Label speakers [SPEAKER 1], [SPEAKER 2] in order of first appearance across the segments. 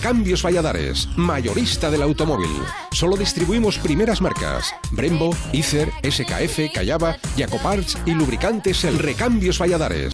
[SPEAKER 1] Recambios Valladares, mayorista del automóvil. Solo distribuimos primeras marcas: Brembo, Icer, SKF, Callaba, Jacoparts y lubricantes El Recambios Valladares.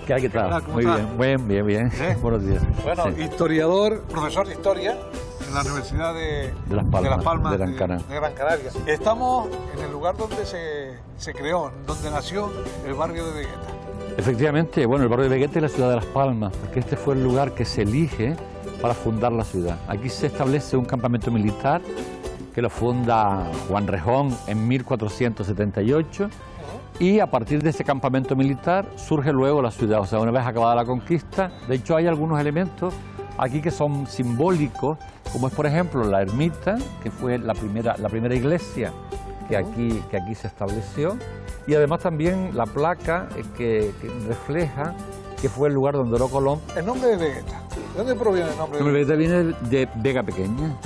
[SPEAKER 2] ¿Qué tal? Muy bien, bien. Buenos días.
[SPEAKER 3] Bueno, sí. Historiador, profesor de historia en la Universidad de Las Palmas de Gran Canaria. Estamos en el lugar donde se creó, donde nació el barrio de Vegueta.
[SPEAKER 2] Efectivamente, bueno, el barrio de Vegueta es la ciudad de Las Palmas, porque este fue el lugar que se elige para fundar la ciudad. Aquí se establece un campamento militar que lo funda Juan Rejón en 1478. Y a partir de ese campamento militar surge luego la ciudad, o sea, una vez acabada la conquista. De hecho, hay algunos elementos aquí que son simbólicos, como es, por ejemplo, la ermita, que fue la primera iglesia que aquí se estableció, y además también la placa que refleja que fue el lugar donde oró Colón.
[SPEAKER 3] El nombre de Vegueta, ¿de dónde proviene el nombre de
[SPEAKER 2] Vegueta? Viene de Vega Pequeña.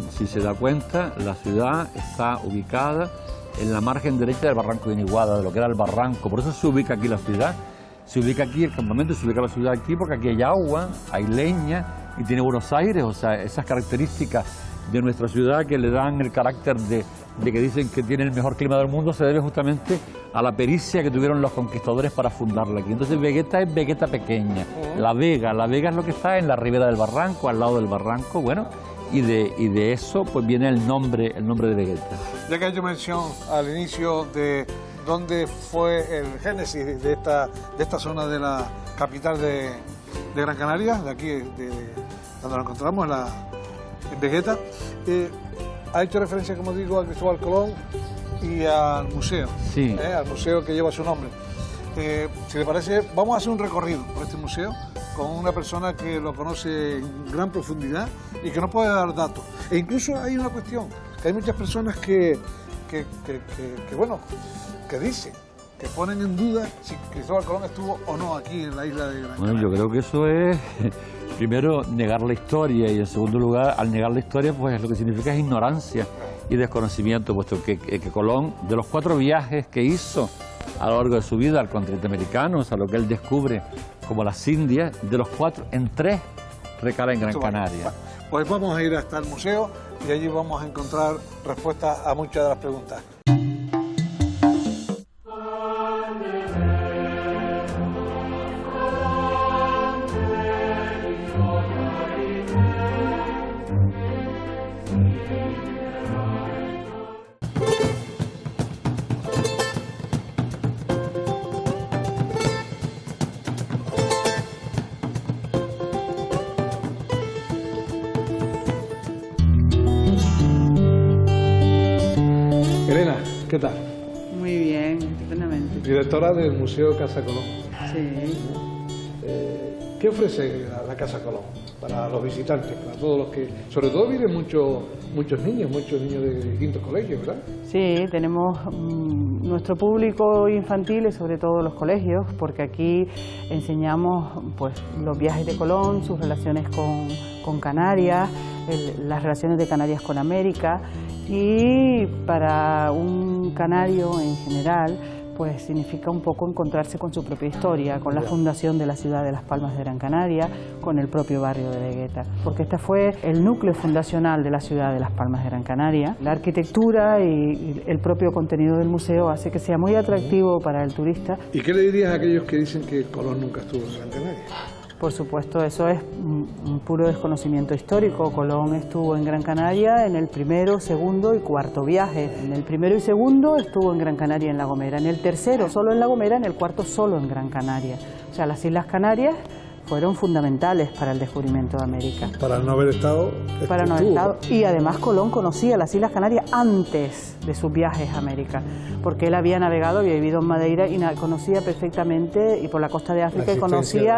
[SPEAKER 2] Si se da cuenta, la ciudad está ubicada en la margen derecha del barranco de Iniguada, de lo que era el barranco. Por eso se ubica aquí la ciudad, se ubica aquí el campamento, se ubica la ciudad aquí, porque aquí hay agua, hay leña y tiene buenos aires. O sea, esas características de nuestra ciudad que le dan el carácter de que dicen que tiene el mejor clima del mundo, se debe justamente a la pericia que tuvieron los conquistadores para fundarla aquí. Entonces Vegueta es Vegueta Pequeña. La Vega es lo que está en la ribera del barranco, al lado del barranco, bueno. Y de eso pues viene el nombre de Vegueta.
[SPEAKER 3] Ya que ha hecho mención al inicio de dónde fue el génesis de esta zona de la capital de Gran Canaria, de aquí, donde nos encontramos, en Vegueta, ha hecho referencia, como digo, a Cristóbal Colón y al museo,
[SPEAKER 2] sí.
[SPEAKER 3] Al museo que lleva su nombre. Si le parece, vamos a hacer un recorrido por este museo con una persona que lo conoce en gran profundidad y que nos puede dar datos. E incluso hay una cuestión, que hay muchas personas que dicen, que ponen en duda si Cristóbal Colón estuvo o no aquí en la isla de Gran Canaria.
[SPEAKER 2] Bueno, yo creo que eso es, primero, negar la historia, y en segundo lugar, al negar la historia, pues lo que significa es ignorancia y desconocimiento, puesto que Colón, de los 4 viajes que hizo a lo largo de su vida al continente americano, o sea, lo que él descubre como las Indias, de los 4, en 3 recala en Gran Canaria.
[SPEAKER 3] Pues vamos a ir hasta el museo y allí vamos a encontrar respuestas a muchas de las preguntas.
[SPEAKER 4] ¿Qué tal?
[SPEAKER 5] Muy bien, estupendamente.
[SPEAKER 4] Directora del Museo Casa Colón.
[SPEAKER 5] Sí.
[SPEAKER 4] Sí.
[SPEAKER 3] ¿Qué ofrece la Casa Colón para los visitantes, para todos los que, sobre todo vienen muchos niños de distintos colegios, ¿verdad?
[SPEAKER 4] Sí, tenemos nuestro público infantil y sobre todo los colegios, porque aquí enseñamos pues los viajes de Colón, sus relaciones con Canarias, las relaciones de Canarias con América, y para un canario en general pues significa un poco encontrarse con su propia historia, con la fundación de la ciudad de Las Palmas de Gran Canaria, con el propio barrio de Vegueta, porque este fue el núcleo fundacional de la ciudad de Las Palmas de Gran Canaria. La arquitectura y el propio contenido del museo hace que sea muy atractivo para el turista.
[SPEAKER 3] ¿Y qué le dirías a aquellos que dicen que Colón nunca estuvo en Gran Canaria?
[SPEAKER 4] Por supuesto, eso es un puro desconocimiento histórico. Colón estuvo en Gran Canaria en el primero, segundo y cuarto viaje. En el primero y segundo estuvo en Gran Canaria en La Gomera. En el tercero solo en La Gomera, en el cuarto solo en Gran Canaria. O sea, las Islas Canarias fueron fundamentales para el descubrimiento de América.
[SPEAKER 3] Para no haber estado...
[SPEAKER 4] Para no haber estado. Y además Colón conocía las Islas Canarias antes de sus viajes a América, porque él había navegado, había vivido en Madeira y conocía perfectamente, y por la costa de África, y conocía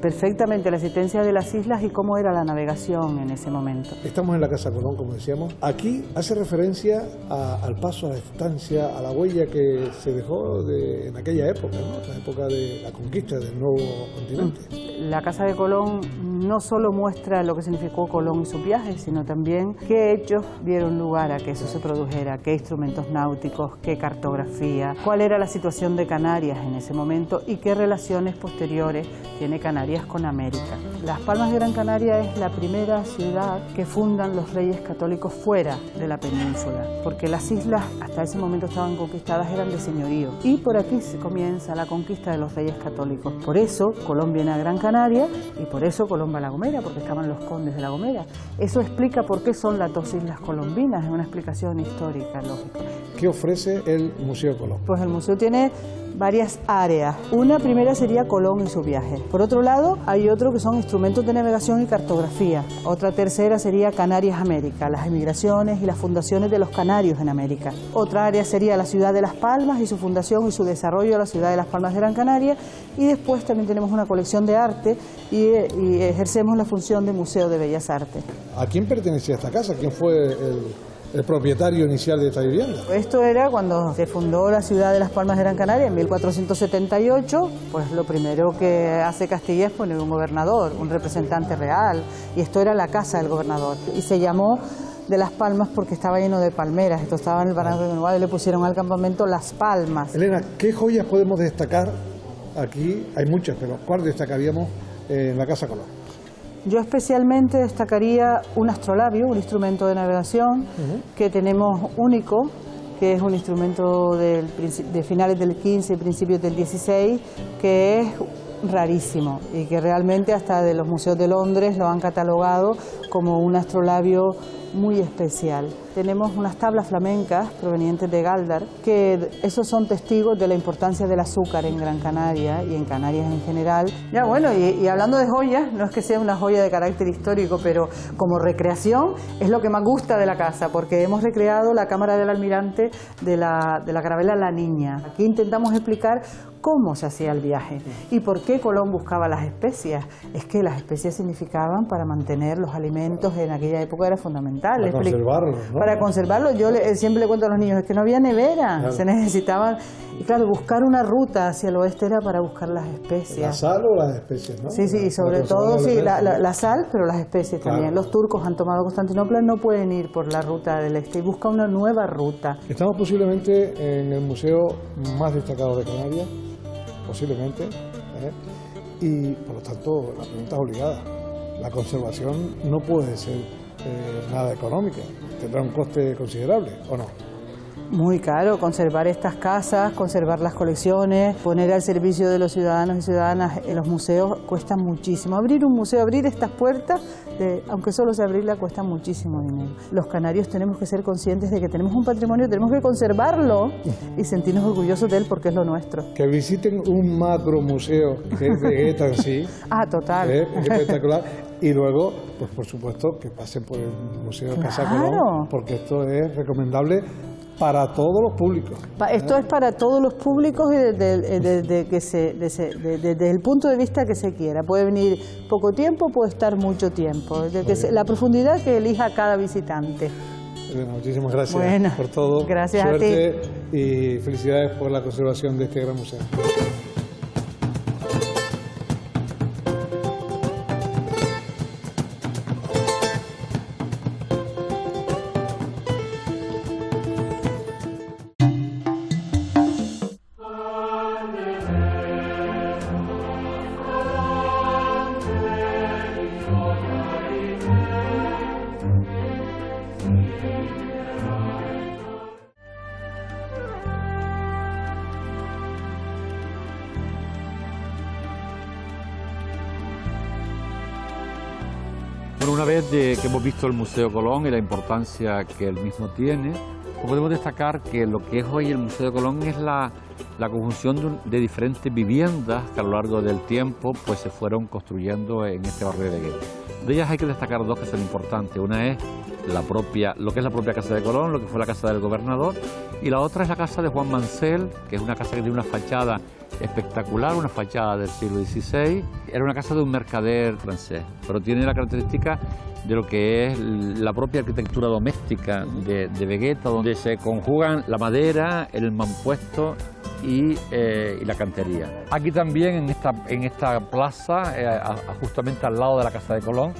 [SPEAKER 4] perfectamente la existencia de las islas y cómo era la navegación en ese momento.
[SPEAKER 3] Estamos en la Casa Colón, como decíamos. Aquí hace referencia al paso, a la estancia, a la huella que se dejó en aquella época, ¿no? La época de la conquista del nuevo continente.
[SPEAKER 4] La Casa de Colón no solo muestra lo que significó Colón y sus viajes, sino también qué hechos dieron lugar a que eso se produjera, qué instrumentos náuticos, qué cartografía, cuál era la situación de Canarias en ese momento y qué relaciones posteriores tiene Canarias con América. Las Palmas de Gran Canaria es la primera ciudad que fundan los reyes católicos fuera de la península, porque las islas hasta ese momento estaban conquistadas, eran de señorío, y por aquí se comienza la conquista de los reyes católicos. Por eso Colón viene a Gran Canaria y por eso Colón va a La Gomera, porque estaban los condes de La Gomera. Eso explica por qué son las dos islas colombinas, es una explicación histórica, lógica.
[SPEAKER 3] ¿Qué ofrece el Museo Colón?
[SPEAKER 4] Pues el museo tiene varias áreas. Una primera sería Colón y su viaje. Por otro lado, hay otro que son instrumentos de navegación y cartografía. Otra tercera sería Canarias América, las emigraciones y las fundaciones de los canarios en América. Otra área sería la ciudad de Las Palmas y su fundación y su desarrollo a la ciudad de Las Palmas de Gran Canaria. Y después también tenemos una colección de arte y ejercemos la función de Museo de Bellas Artes.
[SPEAKER 3] ¿A quién pertenecía esta casa? ¿Quién fue el propietario inicial de esta vivienda?
[SPEAKER 4] Esto era cuando se fundó la ciudad de Las Palmas de Gran Canaria en 1478, pues lo primero que hace Castilla es poner un gobernador, un representante real, y esto era la casa del gobernador, y se llamó de Las Palmas porque estaba lleno de palmeras, esto estaba en el barranco de Nueva y le pusieron al campamento Las Palmas.
[SPEAKER 3] Elena, ¿qué joyas podemos destacar aquí? Hay muchas, pero ¿cuál destacaríamos en la Casa Colón?
[SPEAKER 4] Yo especialmente destacaría un astrolabio, un instrumento de navegación que tenemos único, que es un instrumento de finales del 15 y principios del 16, que es rarísimo y que realmente hasta de los museos de Londres lo han catalogado como un astrolabio muy especial. Tenemos unas tablas flamencas provenientes de Galdar, que esos son testigos de la importancia del azúcar en Gran Canaria y en Canarias en general. Ya bueno, y hablando de joyas, no es que sea una joya de carácter histórico, pero como recreación es lo que más gusta de la casa, porque hemos recreado la cámara del almirante de la carabela La Niña. Aquí intentamos explicar cómo se hacía el viaje y por qué Colón buscaba las especias. Es que las especias significaban para mantener los alimentos, en aquella época era fundamental.
[SPEAKER 3] Para conservarlos, ¿no?
[SPEAKER 4] Para conservarlos, yo siempre le cuento a los niños, es que no había nevera, claro. Se necesitaban, y claro, buscar una ruta hacia el oeste era para buscar las especias.
[SPEAKER 3] ¿La sal o las especias, no?
[SPEAKER 4] Sí, y sobre todo sí, la sal, pero las especies también. Los turcos han tomado Constantinopla, no pueden ir por la ruta del este y buscan una nueva ruta.
[SPEAKER 3] Estamos posiblemente en el museo más destacado de Canarias, posiblemente, y por lo tanto la pregunta es obligada. La conservación no puede ser nada económica, tendrá un coste considerable, ¿o no?
[SPEAKER 4] Muy caro conservar estas casas, conservar las colecciones, poner al servicio de los ciudadanos y ciudadanas en los museos cuesta muchísimo. Abrir un museo, abrir estas puertas, aunque solo sea abrirla, cuesta muchísimo dinero. Los canarios tenemos que ser conscientes de que tenemos un patrimonio, tenemos que conservarlo y sentirnos orgullosos de él porque es lo nuestro.
[SPEAKER 3] Que visiten un macro museo que es Vegueta en sí.
[SPEAKER 4] Total.
[SPEAKER 3] Espectacular. Y luego, pues por supuesto, que pasen por el Museo de Casa Colón, porque esto es recomendable para todos los públicos.
[SPEAKER 4] Esto es para todos los públicos y desde el punto de vista que se quiera. Puede venir poco tiempo, puede estar mucho tiempo. La profundidad que elija cada visitante.
[SPEAKER 3] Elena, muchísimas gracias por todo.
[SPEAKER 4] Gracias
[SPEAKER 3] Suerte
[SPEAKER 4] a ti.
[SPEAKER 3] Y felicidades por la conservación de este gran museo.
[SPEAKER 2] Bueno, una vez que hemos visto el Museo Colón y la importancia que el mismo tiene, pues podemos destacar que lo que es hoy el Museo de Colón es la conjunción de diferentes viviendas que a lo largo del tiempo pues se fueron construyendo en este barrio de Vegueta. De ellas hay que destacar dos que son importantes. Una es lo que es la propia Casa de Colón, lo que fue la Casa del Gobernador, y la otra es la Casa de Juan Mansell, que es una casa que tiene una fachada espectacular, una fachada del siglo XVI. Era una casa de un mercader francés, pero tiene la característica de lo que es la propia arquitectura doméstica de Vegueta, donde se conjugan la madera, el mampuesto y la cantería. Aquí también en esta plaza, justamente al lado de la Casa de Colón,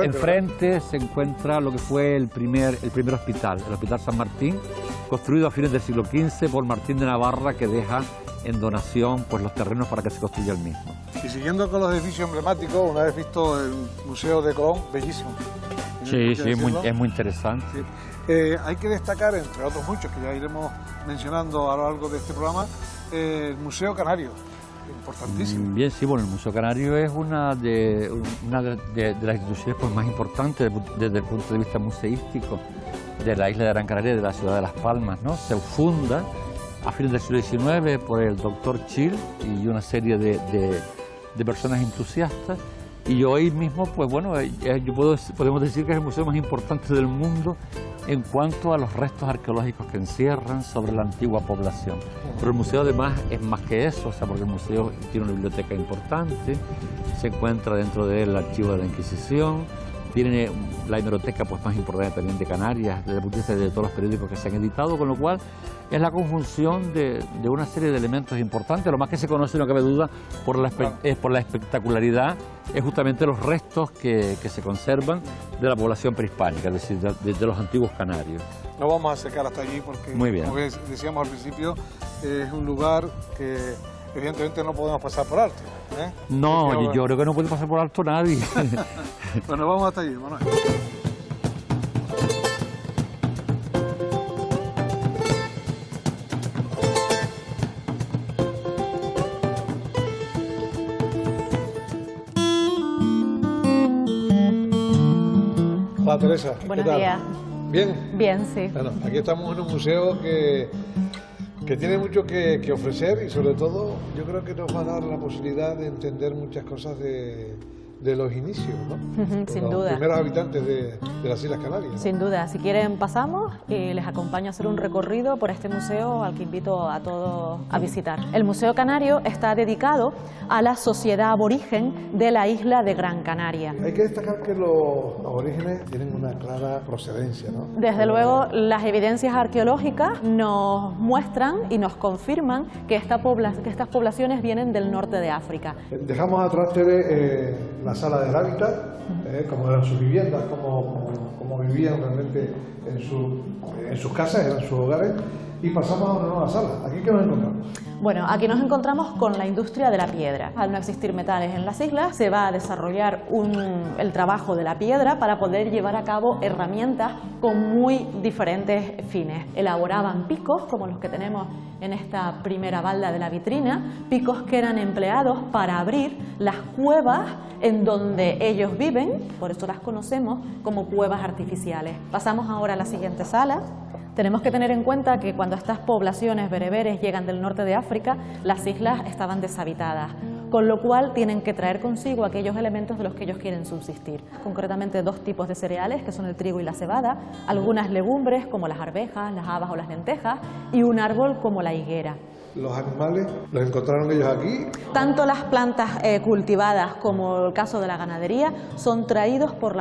[SPEAKER 2] enfrente se encuentra lo que fue el primer hospital, el Hospital San Martín, construido a fines del siglo XV por Martín de Navarra, que deja en donación pues los terrenos para que se construya el mismo.
[SPEAKER 3] Y siguiendo con los edificios emblemáticos, una vez visto el Museo de Colón, bellísimo.
[SPEAKER 2] Sí, es muy interesante.
[SPEAKER 3] Sí. Hay que destacar, entre otros muchos que ya iremos mencionando a lo largo de este programa, el Museo Canario, importantísimo.
[SPEAKER 2] Bien, sí, bueno, el Museo Canario es una de las instituciones pues, más importantes desde el punto de vista museístico de la isla de Gran Canaria y de la ciudad de Las Palmas, ¿no? Se funda a fines del siglo XIX por el doctor Chill y una serie de personas entusiastas, y hoy mismo, pues bueno, podemos decir que es el museo más importante del mundo en cuanto a los restos arqueológicos que encierran sobre la antigua población. Pero el museo además es más que eso, o sea, porque el museo tiene una biblioteca importante, se encuentra dentro de él el archivo de la Inquisición, tiene la hemeroteca pues, más importante también de Canarias, desde el punto de vista de todos los periódicos que se han editado, con lo cual es la conjunción de una serie de elementos importantes. Lo más que se conoce, no cabe duda, por la espectacularidad, es justamente los restos que se conservan de la población prehispánica, es decir, de los antiguos canarios.
[SPEAKER 3] Nos vamos a acercar hasta allí porque,
[SPEAKER 2] muy bien,
[SPEAKER 3] como decíamos al principio, es un lugar que evidentemente no podemos pasar por alto.
[SPEAKER 2] No, yo creo que no puede pasar por alto nadie.
[SPEAKER 3] Bueno, vamos hasta allí, Manuel. Hola Teresa.
[SPEAKER 5] Buenos días.
[SPEAKER 3] ¿Bien?
[SPEAKER 5] Bien, sí.
[SPEAKER 3] Bueno, aquí estamos en un museo que tiene mucho que ofrecer y sobre todo yo creo que nos va a dar la posibilidad de entender muchas cosas de los inicios, ¿no?
[SPEAKER 5] Sin
[SPEAKER 3] los
[SPEAKER 5] duda.
[SPEAKER 3] primeros habitantes de las Islas Canarias, ¿no?
[SPEAKER 5] Sin duda. Si quieren pasamos y les acompaño a hacer un recorrido por este museo al que invito a todos a visitar. El Museo Canario está dedicado a la sociedad aborigen de la isla de Gran Canaria.
[SPEAKER 3] Hay que destacar que los aborígenes tienen una clara procedencia, ¿no?
[SPEAKER 5] Desde luego, las evidencias arqueológicas nos muestran y nos confirman que estas poblaciones vienen del norte de África.
[SPEAKER 3] Dejamos atrás, Tere, la sala del hábitat, cómo eran sus viviendas, cómo vivían realmente en sus casas, eran sus hogares, y pasamos a una nueva sala. ¿Aquí qué nos encontramos?
[SPEAKER 5] Bueno, aquí nos encontramos con la industria de la piedra. Al no existir metales en las islas, se va a desarrollar el trabajo de la piedra para poder llevar a cabo herramientas con muy diferentes fines. Elaboraban picos, como los que tenemos en esta primera balda de la vitrina, picos que eran empleados para abrir las cuevas en donde ellos viven, por eso las conocemos como cuevas artificiales. Pasamos ahora a la siguiente sala. Tenemos que tener en cuenta que cuando estas poblaciones bereberes llegan del norte de África, las islas estaban deshabitadas. con lo cual tienen que traer consigo aquellos elementos de los que ellos quieren subsistir. Concretamente 2 tipos de cereales, que son el trigo y la cebada, algunas legumbres como las arvejas, las habas o las lentejas, y un árbol como la higuera.
[SPEAKER 3] ¿Los animales los encontraron ellos aquí?
[SPEAKER 5] Tanto las plantas cultivadas como el caso de la ganadería son traídos por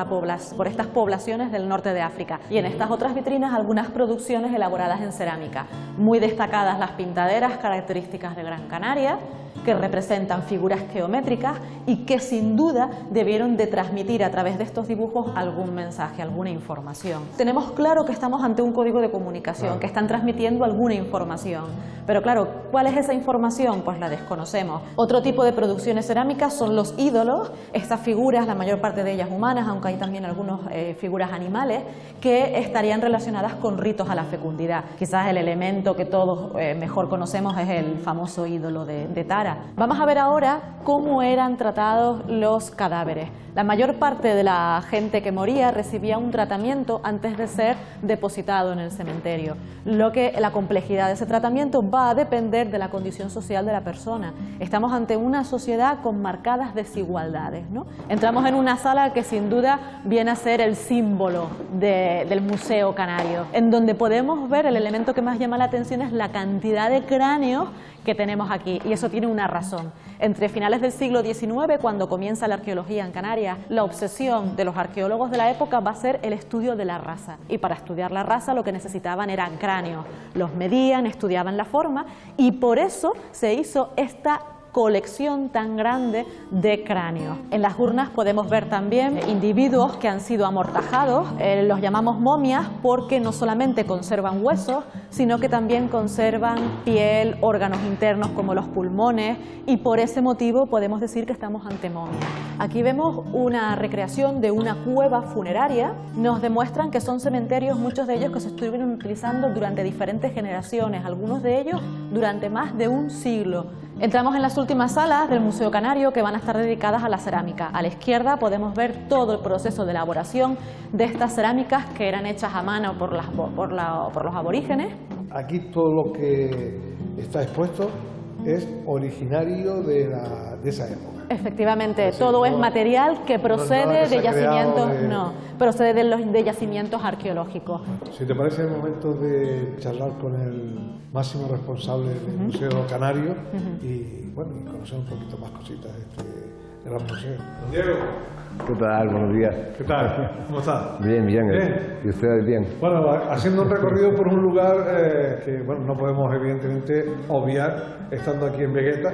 [SPEAKER 5] estas poblaciones del norte de África. Y en estas otras vitrinas algunas producciones elaboradas en cerámica. Muy destacadas las pintaderas características de Gran Canaria, que representan figuras geométricas y que sin duda debieron de transmitir a través de estos dibujos algún mensaje, alguna información. Tenemos claro que estamos ante un código de comunicación, que están transmitiendo alguna información, pero claro, ¿cuál es esa información? Pues la desconocemos. Otro tipo de producciones cerámicas son los ídolos, estas figuras, la mayor parte de ellas humanas, aunque hay también algunas figuras animales, que estarían relacionadas con ritos a la fecundidad. Quizás el elemento que todos mejor conocemos es el famoso ídolo de Tara. Vamos a ver ahora cómo eran tratados los cadáveres. La mayor parte de la gente que moría recibía un tratamiento antes de ser depositado en el cementerio. La complejidad de ese tratamiento va a depender de la condición social de la persona. Estamos ante una sociedad con marcadas desigualdades, ¿no? Entramos en una sala que sin duda viene a ser el símbolo del Museo Canario, en donde podemos ver el elemento que más llama la atención es la cantidad de cráneos que tenemos aquí, y eso tiene una razón. Entre finales del siglo XIX, cuando comienza la arqueología en Canarias, la obsesión de los arqueólogos de la época va a ser el estudio de la raza, y para estudiar la raza lo que necesitaban eran cráneos. Los medían, estudiaban la forma, y por eso se hizo esta colección tan grande de cráneos. En las urnas podemos ver también individuos que han sido amortajados, los llamamos momias porque no solamente conservan huesos, sino que también conservan piel, órganos internos como los pulmones, y por ese motivo podemos decir que estamos ante momias. Aquí vemos una recreación de una cueva funeraria. Nos demuestran que son cementerios, muchos de ellos que se estuvieron utilizando durante diferentes generaciones, algunos de ellos durante más de un siglo. Entramos en las últimas salas del Museo Canario, que van a estar dedicadas a la cerámica. A la izquierda podemos ver todo el proceso de elaboración de estas cerámicas que eran hechas a mano por los aborígenes.
[SPEAKER 3] Aquí todo lo que está expuesto es originario de esa época.
[SPEAKER 5] Efectivamente, todo es material que procede de yacimientos, procede de yacimientos arqueológicos.
[SPEAKER 3] Si te parece, es el momento de charlar con el máximo responsable del Museo Canario y conocer un poquito más cositas de este gran museo. Diego.
[SPEAKER 6] ¿Qué tal? Buenos días.
[SPEAKER 3] ¿Qué tal? ¿Cómo estás?
[SPEAKER 6] Bien, bien. ¿Y ustedes bien?
[SPEAKER 3] Bueno, haciendo un recorrido por un lugar que no podemos evidentemente obviar estando aquí en Vegueta,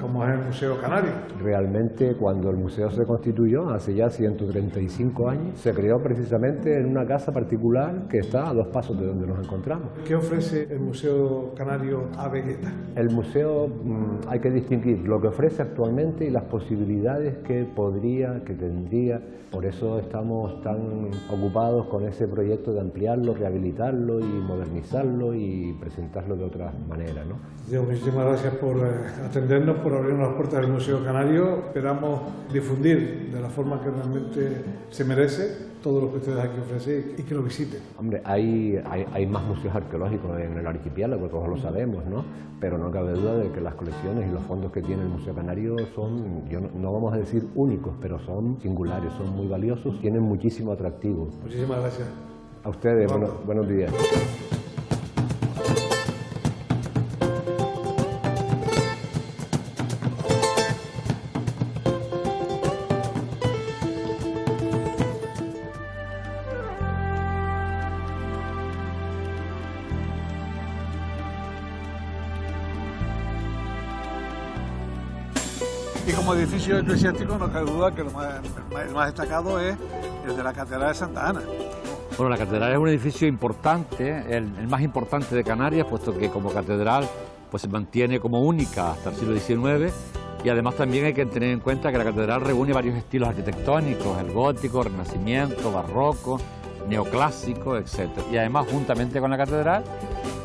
[SPEAKER 3] como es el Museo Canario.
[SPEAKER 6] Realmente, cuando el museo se constituyó, hace ya 135 años, se creó precisamente en una casa particular que está a 2 pasos de donde nos encontramos.
[SPEAKER 3] ¿Qué ofrece el Museo Canario a Vegueta?
[SPEAKER 6] El museo, hay que distinguir lo que ofrece actualmente y las posibilidades que tendría. Por eso estamos tan ocupados con ese proyecto de ampliarlo, rehabilitarlo y modernizarlo y presentarlo de otra manera, ¿no?
[SPEAKER 3] Diego, muchísimas gracias por atendernos, por abrirnos las puertas del Museo Canario. Esperamos difundir de la forma que realmente se merece todo lo que ustedes aquí ofrecen y que lo visiten.
[SPEAKER 6] Hombre, hay más museos arqueológicos en el archipiélago, todos lo sabemos, ¿no? Pero no cabe duda de que las colecciones y los fondos que tiene el Museo Canario son, no vamos a decir únicos, pero son singulares, son muy valiosos, tienen muchísimo atractivo.
[SPEAKER 3] Muchísimas gracias.
[SPEAKER 6] A ustedes, buenos días.
[SPEAKER 3] Y como edificio eclesiástico no cabe duda que el más destacado es el de la Catedral de Santa Ana.
[SPEAKER 2] Bueno, la catedral es un edificio importante, el más importante de Canarias, puesto que como catedral pues se mantiene como única hasta el siglo XIX, y además también hay que tener en cuenta que la catedral reúne varios estilos arquitectónicos, el gótico, renacimiento, barroco, neoclásico, etc. Y además, juntamente con la catedral,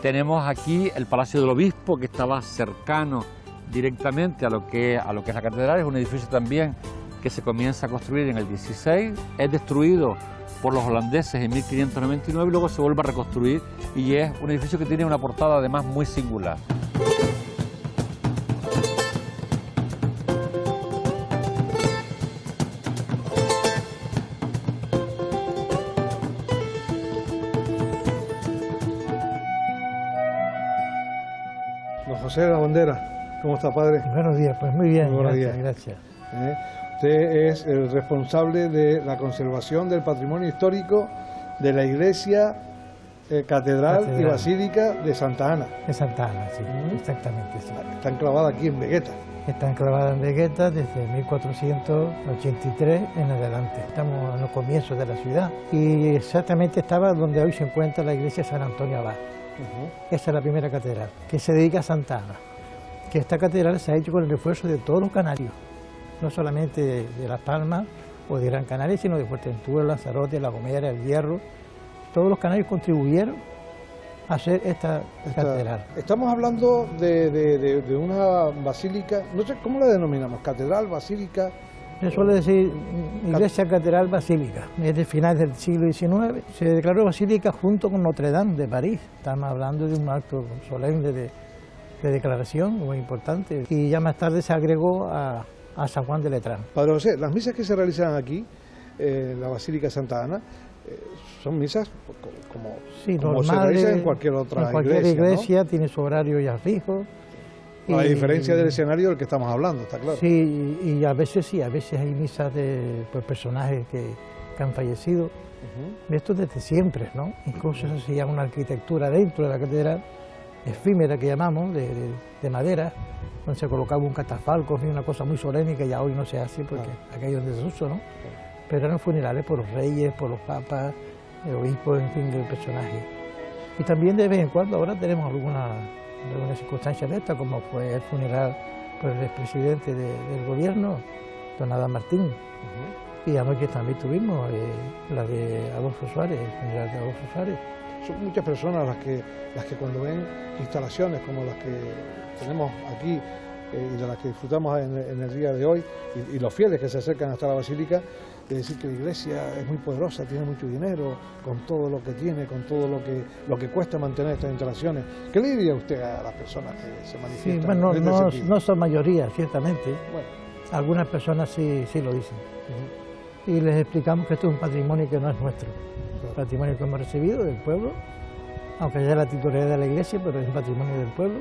[SPEAKER 2] tenemos aquí el Palacio del Obispo, que estaba cercano directamente a lo que es la catedral. Es un edificio también que se comienza a construir en el 16, es destruido por los holandeses en 1599 y luego se vuelve a reconstruir, y es un edificio que tiene una portada además muy singular.
[SPEAKER 3] José de la Bandera, ¿cómo está, padre?
[SPEAKER 7] Buenos días, pues muy bien,
[SPEAKER 3] Buenos
[SPEAKER 7] gracias,
[SPEAKER 3] días.
[SPEAKER 7] gracias.
[SPEAKER 3] Usted es el responsable de la conservación del patrimonio histórico de la iglesia, catedral y basílica de Santa Ana.
[SPEAKER 7] De Santa Ana, sí, exactamente, sí.
[SPEAKER 3] Está enclavada aquí en Vegueta.
[SPEAKER 7] Está enclavada en Vegueta desde 1483 en adelante. Estamos en los comienzos de la ciudad y exactamente estaba donde hoy se encuentra la iglesia San Antonio Abad. Esa es la primera catedral, que se dedica a Santa Ana. Que esta catedral se ha hecho con el refuerzo de todos los canarios, no solamente de Las Palmas o de Gran Canaria, sino de Fuerteventura, Lanzarote, La Gomera, El Hierro. Todos los canarios contribuyeron a hacer esta catedral.
[SPEAKER 3] Estamos hablando de una basílica, no sé cómo la denominamos, catedral, basílica.
[SPEAKER 7] Se suele decir iglesia, catedral, basílica. Es de finales del siglo XIX. Se declaró basílica junto con Notre Dame de París. Estamos hablando de un acto solemne de declaración muy importante. Y ya más tarde se agregó a San Juan de Letrán.
[SPEAKER 3] Padre José, las misas que se realizan aquí, en la Basílica de Santa Ana, son misas como se realizan en cualquier otra iglesia.
[SPEAKER 7] En cualquier iglesia, ¿no? Tiene su horario ya fijo.
[SPEAKER 3] A diferencia del escenario del que estamos hablando, está claro.
[SPEAKER 7] Sí, y a veces hay misas de personajes que han fallecido. Esto desde siempre, ¿no? Incluso se hacía una arquitectura dentro de la catedral, efímera que llamamos, de madera, donde se colocaba un catafalco, una cosa muy solemne que ya hoy no se hace porque aquello es desuso, ¿no? Pero eran funerales por los reyes, por los papas, obispos, en fin, del personaje. Y también de vez en cuando ahora tenemos alguna circunstancia de esta, como fue el funeral por el expresidente del gobierno, don Adán Martín. Y anoche también tuvimos la de Adolfo Suárez, el funeral de Adolfo Suárez.
[SPEAKER 3] Son muchas personas las que cuando ven instalaciones como las que tenemos aquí y de las que disfrutamos en el día de hoy, y los fieles que se acercan hasta la basílica, de decir que la iglesia es muy poderosa, tiene mucho dinero, con todo lo que tiene, con todo lo que cuesta mantener estas instalaciones. ¿Qué le diría usted a las personas que se manifiestan?
[SPEAKER 7] Sí, bueno, no son mayoría, ciertamente. Bueno. Algunas personas sí lo dicen. Y les explicamos que esto es un patrimonio que no es nuestro. Es un patrimonio que hemos recibido del pueblo, aunque haya la titularidad de la iglesia, pero es un patrimonio del pueblo.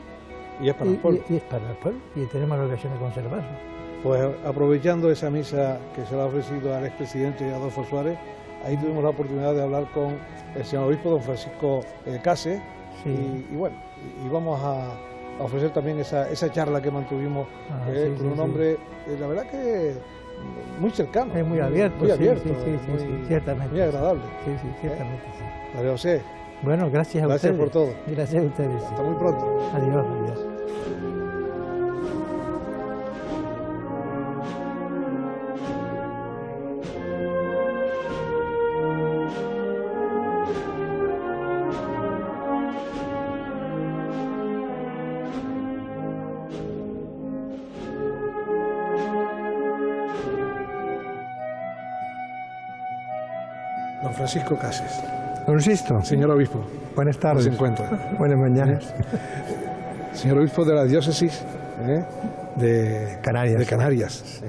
[SPEAKER 3] Y es para el pueblo.
[SPEAKER 7] Y es para el pueblo, y tenemos la obligación de conservarlo.
[SPEAKER 3] Pues aprovechando esa misa que se le ha ofrecido al expresidente Adolfo Suárez, ahí tuvimos la oportunidad de hablar con el señor obispo don Francisco Case, y bueno, y vamos a ofrecer también esa charla que mantuvimos con un hombre, la verdad que muy cercano.
[SPEAKER 7] Es muy abierto.
[SPEAKER 3] Muy abierto,
[SPEAKER 7] ciertamente.
[SPEAKER 3] Muy agradable.
[SPEAKER 7] Sí, ciertamente.
[SPEAKER 3] Padre José.
[SPEAKER 7] Bueno, gracias a ustedes.
[SPEAKER 3] Gracias por todo.
[SPEAKER 7] Gracias a ustedes.
[SPEAKER 3] Hasta muy pronto.
[SPEAKER 7] Adiós.
[SPEAKER 3] Don Francisco Cases.
[SPEAKER 8] Don Sisto.
[SPEAKER 3] Señor obispo.
[SPEAKER 8] Buenas tardes.
[SPEAKER 3] ¿Cómo se encuentra?
[SPEAKER 8] Buenas mañanas.
[SPEAKER 3] Señor obispo de la diócesis de
[SPEAKER 8] Canarias.
[SPEAKER 3] De Canarias.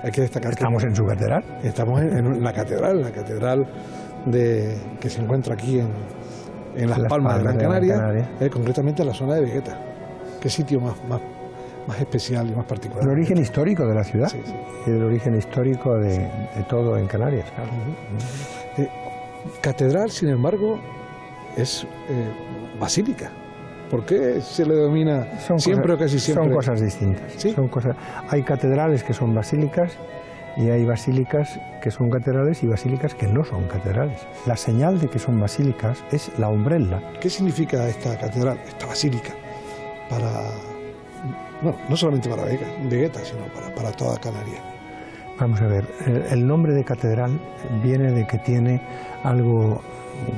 [SPEAKER 3] Hay que destacar
[SPEAKER 8] estamos en su catedral.
[SPEAKER 3] Estamos en la catedral que se encuentra aquí en Las Palmas de Gran Canaria, concretamente en la zona de Vegueta. Qué sitio más especial y más particular.
[SPEAKER 8] El origen histórico de la ciudad,
[SPEAKER 3] sí.
[SPEAKER 8] Y el origen histórico de todo en Canarias, claro.
[SPEAKER 3] Catedral, sin embargo, es basílica. ¿Por qué se le denomina siempre o casi siempre?
[SPEAKER 8] Son cosas distintas.
[SPEAKER 3] ¿Sí?
[SPEAKER 8] Hay catedrales que son basílicas y hay basílicas que son catedrales y basílicas que no son catedrales. La señal de que son basílicas es la umbrella.
[SPEAKER 3] ¿Qué significa esta catedral, esta basílica, no solamente para Vegueta, sino para toda Canarias?
[SPEAKER 8] Vamos a ver, el nombre de catedral viene de que tiene algo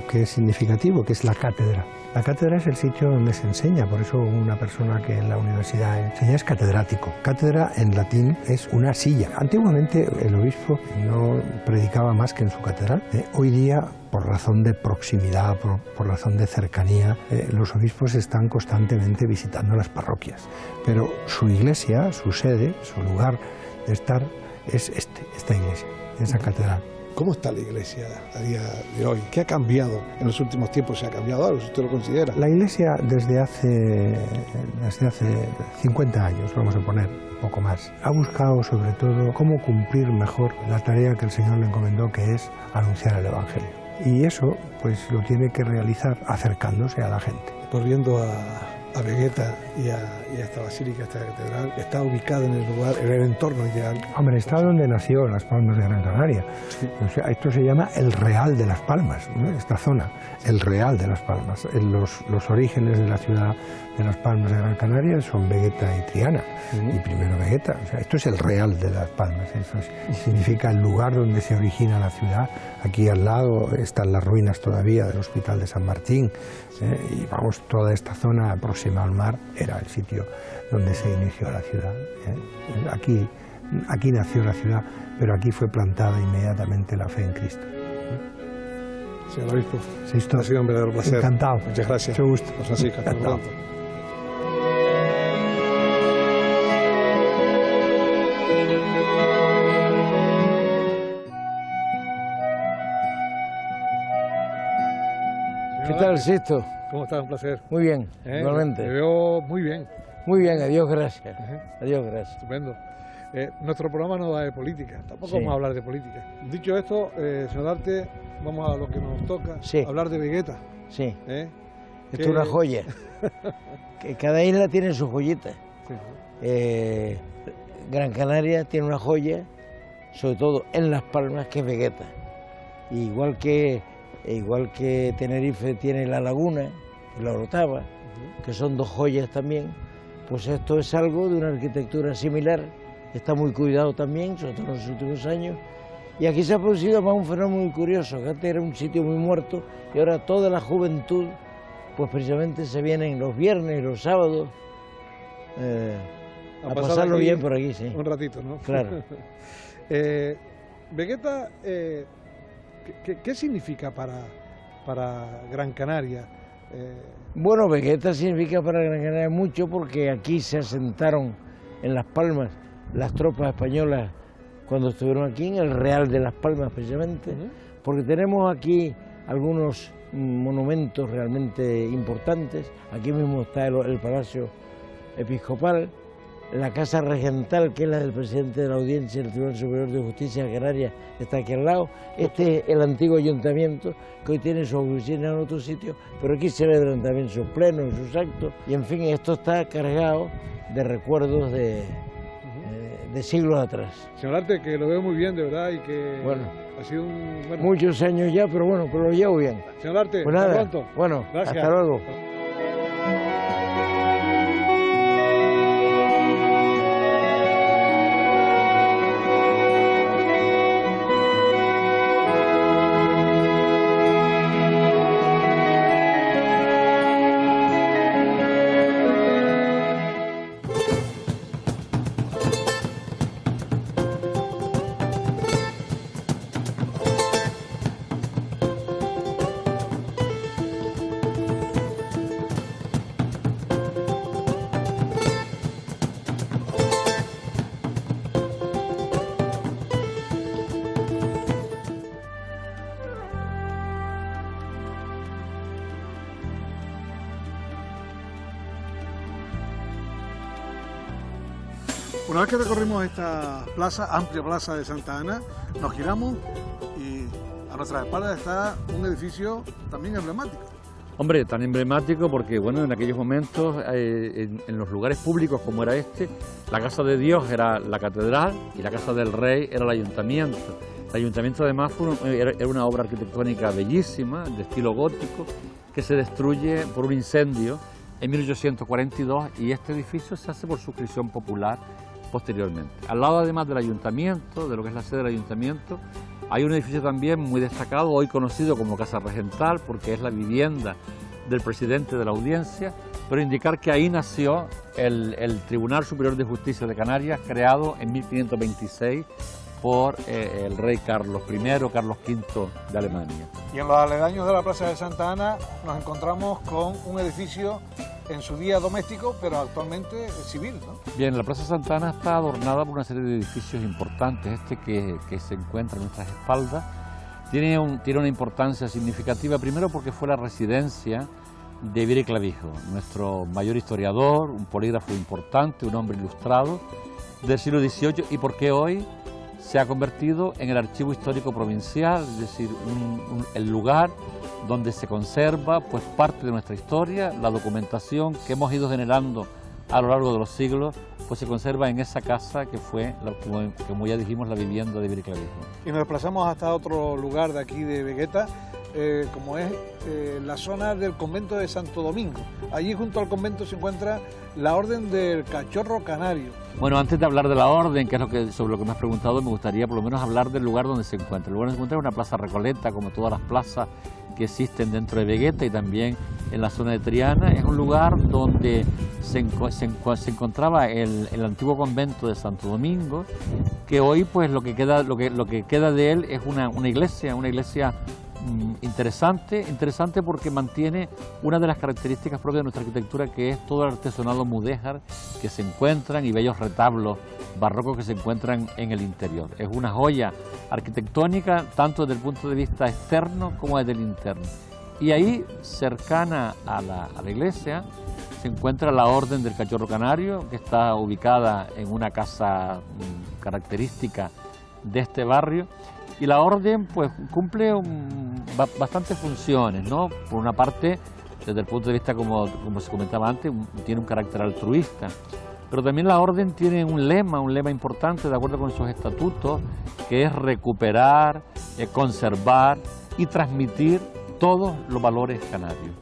[SPEAKER 8] que es significativo, que es la cátedra. La cátedra es el sitio donde se enseña, por eso una persona que en la universidad enseña es catedrático. Cátedra en latín es una silla. Antiguamente el obispo no predicaba más que en su catedral. Hoy día, por razón de proximidad, por razón de cercanía, los obispos están constantemente visitando las parroquias. Pero su iglesia, su sede, su lugar de estar es esta iglesia, esa catedral.
[SPEAKER 3] ¿Cómo está la iglesia a día de hoy? ¿Qué ha cambiado en los últimos tiempos? ¿Se ha cambiado algo, si usted lo considera?
[SPEAKER 8] La iglesia desde hace 50 años, vamos a poner un poco más, ha buscado sobre todo cómo cumplir mejor la tarea que el Señor le encomendó, que es anunciar el Evangelio. Y eso pues lo tiene que realizar acercándose a la gente.
[SPEAKER 3] Volviendo a Vegueta y a esta basílica, esta catedral, está ubicada en el lugar, en el entorno ideal.
[SPEAKER 8] Hombre, está donde nació Las Palmas de Gran Canaria. O sea, esto se llama el Real de Las Palmas, ¿no? Esta zona, el Real de Las Palmas. Los orígenes de la ciudad de Las Palmas de Gran Canaria son Vegueta y Triana, y primero Vegueta. O sea, esto es el Real de Las Palmas, eso significa el lugar donde se origina la ciudad. Aquí al lado están las ruinas todavía del Hospital de San Martín, y vamos, toda esta zona próxima al mar era el sitio donde se inició la ciudad. Aquí nació la ciudad, pero aquí fue plantada inmediatamente la fe en Cristo.
[SPEAKER 3] Señor obispo,
[SPEAKER 8] Sisto,
[SPEAKER 3] ha sido un verdadero placer.
[SPEAKER 8] Encantado.
[SPEAKER 3] Muchas gracias.
[SPEAKER 8] Mucho gusto.
[SPEAKER 3] Francisco, hasta
[SPEAKER 8] Encantado.
[SPEAKER 3] pronto.
[SPEAKER 9] ¿Qué tal, Sisto?
[SPEAKER 3] ¿Cómo estás? Un placer.
[SPEAKER 9] Muy bien, igualmente.
[SPEAKER 3] Te veo muy bien.
[SPEAKER 9] Muy bien, adiós, gracias. Adiós, gracias.
[SPEAKER 3] Estupendo. Nuestro programa no va de política, tampoco
[SPEAKER 9] Sí.
[SPEAKER 3] vamos a hablar de política. Dicho esto, señor Darte, vamos a lo que nos toca,
[SPEAKER 9] Sí.
[SPEAKER 3] hablar de Vegueta.
[SPEAKER 9] Sí,
[SPEAKER 3] ¿eh?
[SPEAKER 9] esto es una joya. Que cada isla tiene su joyita.
[SPEAKER 3] Sí.
[SPEAKER 9] Gran Canaria tiene una joya, sobre todo en Las Palmas, que es Vegueta. Igual que Tenerife tiene La Laguna y La Orotava, que son dos joyas también, pues esto es algo de una arquitectura similar, está muy cuidado también, sobre todo en los últimos años, y aquí se ha producido más un fenómeno muy curioso, que antes era un sitio muy muerto, y ahora toda la juventud, pues precisamente se vienen los viernes y los sábados a pasarlo
[SPEAKER 3] aquí
[SPEAKER 9] bien por aquí, sí.
[SPEAKER 3] Un ratito, ¿no?
[SPEAKER 9] Claro.
[SPEAKER 3] Vegueta, ¿qué significa para Gran Canaria?
[SPEAKER 9] Bueno, Vegueta significa para Gran Canaria mucho porque aquí se asentaron en Las Palmas las tropas españolas cuando estuvieron aquí, en el Real de Las Palmas precisamente, porque tenemos aquí algunos monumentos realmente importantes. Aquí mismo está el Palacio Episcopal, la Casa Regental, que es la del presidente de la Audiencia del Tribunal Superior de Justicia de Canarias, está aquí al lado. Este es el antiguo ayuntamiento, que hoy tiene su oficina en otro sitio, pero aquí se celebran también sus plenos y sus actos. Y en fin, esto está cargado de recuerdos de siglos atrás.
[SPEAKER 3] Señor Arte, que lo veo muy bien, de verdad, y que
[SPEAKER 9] Bueno,
[SPEAKER 3] ha sido
[SPEAKER 9] muchos años ya, pero bueno, pero lo llevo bien.
[SPEAKER 3] Señor Arte,
[SPEAKER 9] Pues
[SPEAKER 3] hasta
[SPEAKER 9] nada,
[SPEAKER 3] pronto.
[SPEAKER 9] bueno,
[SPEAKER 3] Gracias.
[SPEAKER 9] hasta luego.
[SPEAKER 3] Una vez que recorrimos esta plaza, amplia plaza de Santa Ana, nos giramos y a nuestras espaldas está un edificio también emblemático.
[SPEAKER 2] Hombre, tan emblemático porque, bueno, en aquellos momentos, en los lugares públicos como era este, la Casa de Dios era la catedral y la Casa del Rey era el ayuntamiento. El ayuntamiento, además, era una obra arquitectónica bellísima, de estilo gótico, que se destruye por un incendio en 1842 y este edificio se hace por suscripción popular posteriormente. Al lado, además del ayuntamiento, de lo que es la sede del ayuntamiento, hay un edificio también muy destacado, hoy conocido como Casa Regental, porque es la vivienda del presidente de la Audiencia, pero indicar que ahí nació el Tribunal Superior de Justicia de Canarias, creado en 1526 por el rey Carlos I, Carlos V de Alemania.
[SPEAKER 3] Y en los aledaños de la Plaza de Santa Ana nos encontramos con un edificio en su día doméstico, pero actualmente civil, ¿no?
[SPEAKER 2] Bien, la Plaza Santa Ana está adornada por una serie de edificios importantes. Este que se encuentra a nuestras espaldas Tiene una importancia significativa, primero porque fue la residencia de Viera y Clavijo, nuestro mayor historiador, un polígrafo importante, un hombre ilustrado del siglo XVIII, y porque hoy se ha convertido en el archivo histórico provincial, es decir, el lugar donde se conserva pues parte de nuestra historia, la documentación que hemos ido generando a lo largo de los siglos, pues se conserva en esa casa que fue, como ya dijimos, la vivienda de Viera y Clavijo.
[SPEAKER 3] Y nos desplazamos hasta otro lugar de aquí de Vegueta, como es la zona del convento de Santo Domingo. Allí junto al convento se encuentra la Orden del Cachorro Canario.
[SPEAKER 2] Bueno, antes de hablar de la orden, que es sobre lo que me has preguntado, me gustaría por lo menos hablar del lugar donde se encuentra. El lugar donde se encuentra es una plaza recoleta, como todas las plazas que existen dentro de Vegueta y también en la zona de Triana. Es un lugar donde se encontraba el antiguo convento de Santo Domingo, que hoy pues lo que queda de él es una iglesia interesante porque mantiene una de las características propias de nuestra arquitectura, que es todo el artesonado mudéjar que se encuentran y bellos retablos barrocos que se encuentran en el interior. Es una joya arquitectónica tanto desde el punto de vista externo como desde el interno. Y ahí, cercana a la iglesia, se encuentra la Orden del Cachorro Canario, que está ubicada en una casa característica de este barrio. Y la orden pues cumple bastantes funciones, ¿no? Por una parte, desde el punto de vista, como se comentaba antes, tiene un carácter altruista, pero también la orden tiene un lema importante de acuerdo con sus estatutos, que es recuperar, conservar y transmitir todos los valores canarios.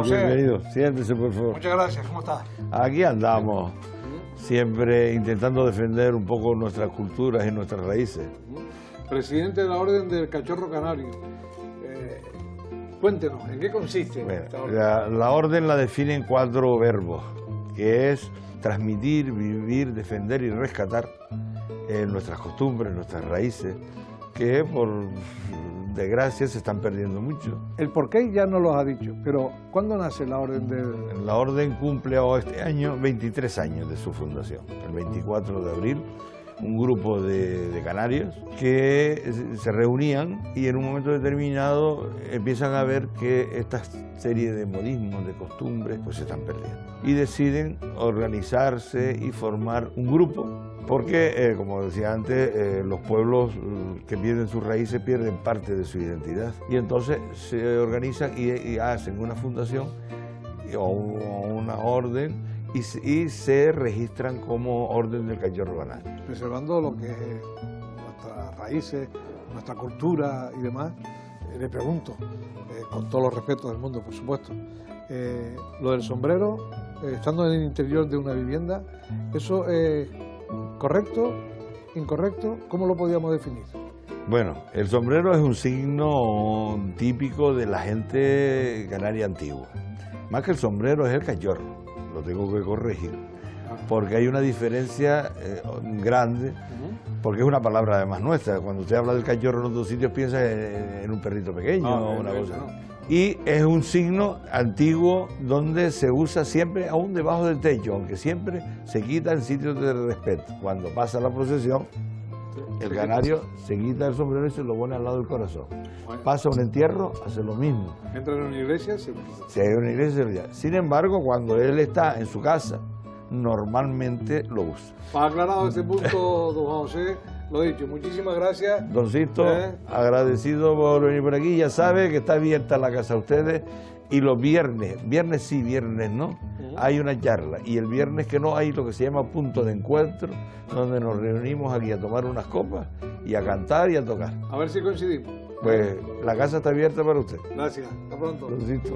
[SPEAKER 9] Bienvenido, siéntese por favor.
[SPEAKER 3] Muchas gracias, ¿cómo está?
[SPEAKER 9] Aquí andamos, siempre intentando defender un poco nuestras culturas y nuestras raíces.
[SPEAKER 3] Presidente de la Orden del Cachorro Canario, cuéntenos, ¿en qué consiste esta orden?
[SPEAKER 9] La orden la define en 4 verbos, que es transmitir, vivir, defender y rescatar nuestras costumbres, nuestras raíces, que por desgracia se están perdiendo mucho.
[SPEAKER 3] El porqué ya no los ha dicho, pero ¿cuándo nace la Orden del...?
[SPEAKER 9] La Orden cumple este año 23 años de su fundación. El 24 de abril, un grupo de canarios que se reunían y en un momento determinado empiezan a ver que esta serie de modismos, de costumbres, pues se están perdiendo. Y deciden organizarse y formar un grupo, porque, como decía antes, los pueblos que pierden sus raíces pierden parte de su identidad. Y entonces se organizan y hacen una fundación o una orden y se registran como Orden del Cachorro Canario.
[SPEAKER 3] Preservando lo que es nuestras raíces, nuestra cultura y demás, le pregunto, con todos los respetos del mundo, por supuesto, lo del sombrero, estando en el interior de una vivienda, ¿eso es correcto, incorrecto? ¿Cómo lo podríamos definir?
[SPEAKER 9] Bueno, el sombrero es un signo típico de la gente canaria antigua. Más que el sombrero es el cachorro, lo tengo que corregir, porque hay una diferencia grande, porque es una palabra además nuestra. Cuando usted habla del cachorro en otros sitios piensa en un perrito pequeño o una cosa. Y es un signo antiguo donde se usa siempre, aún debajo del techo, aunque siempre se quita en sitios de respeto. Cuando pasa la procesión, el canario se quita el sombrero y se lo pone al lado del corazón. Pasa un entierro, hace lo mismo.
[SPEAKER 3] Entra en una iglesia, se...
[SPEAKER 9] Si hay una iglesia, se lo quita. Sin embargo, cuando él está en su casa, normalmente lo usa.
[SPEAKER 3] Aclarado este punto, don José, lo dicho, muchísimas gracias.
[SPEAKER 9] Don Sisto, agradecido por venir por aquí. Ya sabe que está abierta la casa a ustedes y los viernes sí, viernes no, hay una charla. Y el viernes que no, hay lo que se llama punto de encuentro, donde nos reunimos aquí a tomar unas copas y a cantar y a tocar.
[SPEAKER 3] A ver si coincidimos.
[SPEAKER 9] Pues la casa está abierta para usted.
[SPEAKER 3] Gracias, hasta pronto.
[SPEAKER 9] Don Sisto.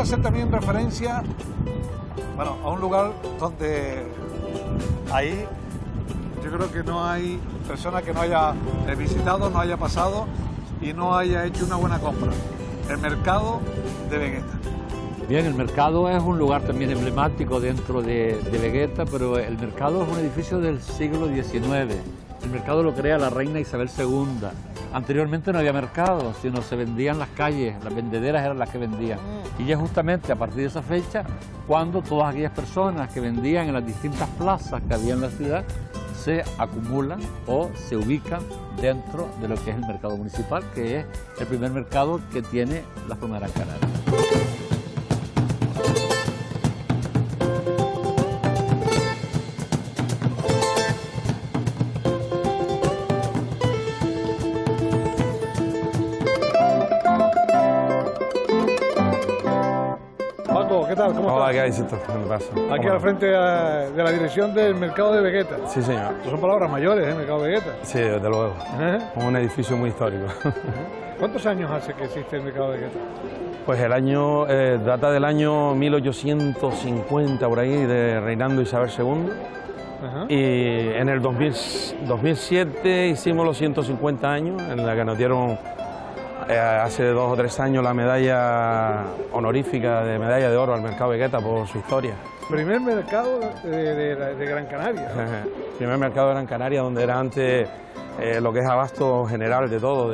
[SPEAKER 3] hacer también referencia, bueno, a un lugar donde ahí yo creo que no hay persona que no haya visitado, no haya pasado y no haya hecho una buena compra. El mercado de Vegueta.
[SPEAKER 2] Bien, el mercado es un lugar también emblemático dentro de Vegueta, pero el mercado es un edificio del siglo XIX. El mercado lo crea la reina Isabel II. Anteriormente no había mercado, sino se vendían en las calles, las vendederas eran las que vendían. Y es justamente a partir de esa fecha cuando todas aquellas personas que vendían en las distintas plazas que había en la ciudad se acumulan o se ubican dentro de lo que es el mercado municipal, que es el primer mercado que tiene la zona de Gran Canaria.
[SPEAKER 3] Paco, ¿qué tal? ¿Cómo
[SPEAKER 10] Hola,
[SPEAKER 3] estás?
[SPEAKER 10] ¿qué hay, Sisto? ¿Qué me pasa?
[SPEAKER 3] Aquí al frente de la dirección del mercado de Vegueta.
[SPEAKER 10] Sí, señor.
[SPEAKER 3] Estas son palabras mayores, ¿eh? Mercado de Vegueta.
[SPEAKER 10] Sí, desde luego. Es un edificio muy histórico.
[SPEAKER 3] ¿Cuántos años hace que existe el mercado de Vegueta?
[SPEAKER 10] Pues el año, data del año 1850, por ahí, de reinando Isabel II. Y en el 2007 hicimos los 150 años, en la que nos dieron hace 2 o 3 años la medalla honorífica de medalla de oro al mercado de Vegueta por su historia.
[SPEAKER 3] Primer mercado de Gran Canaria, ¿no?
[SPEAKER 10] Primer mercado de Gran Canaria, donde era antes lo que es abasto general de todo,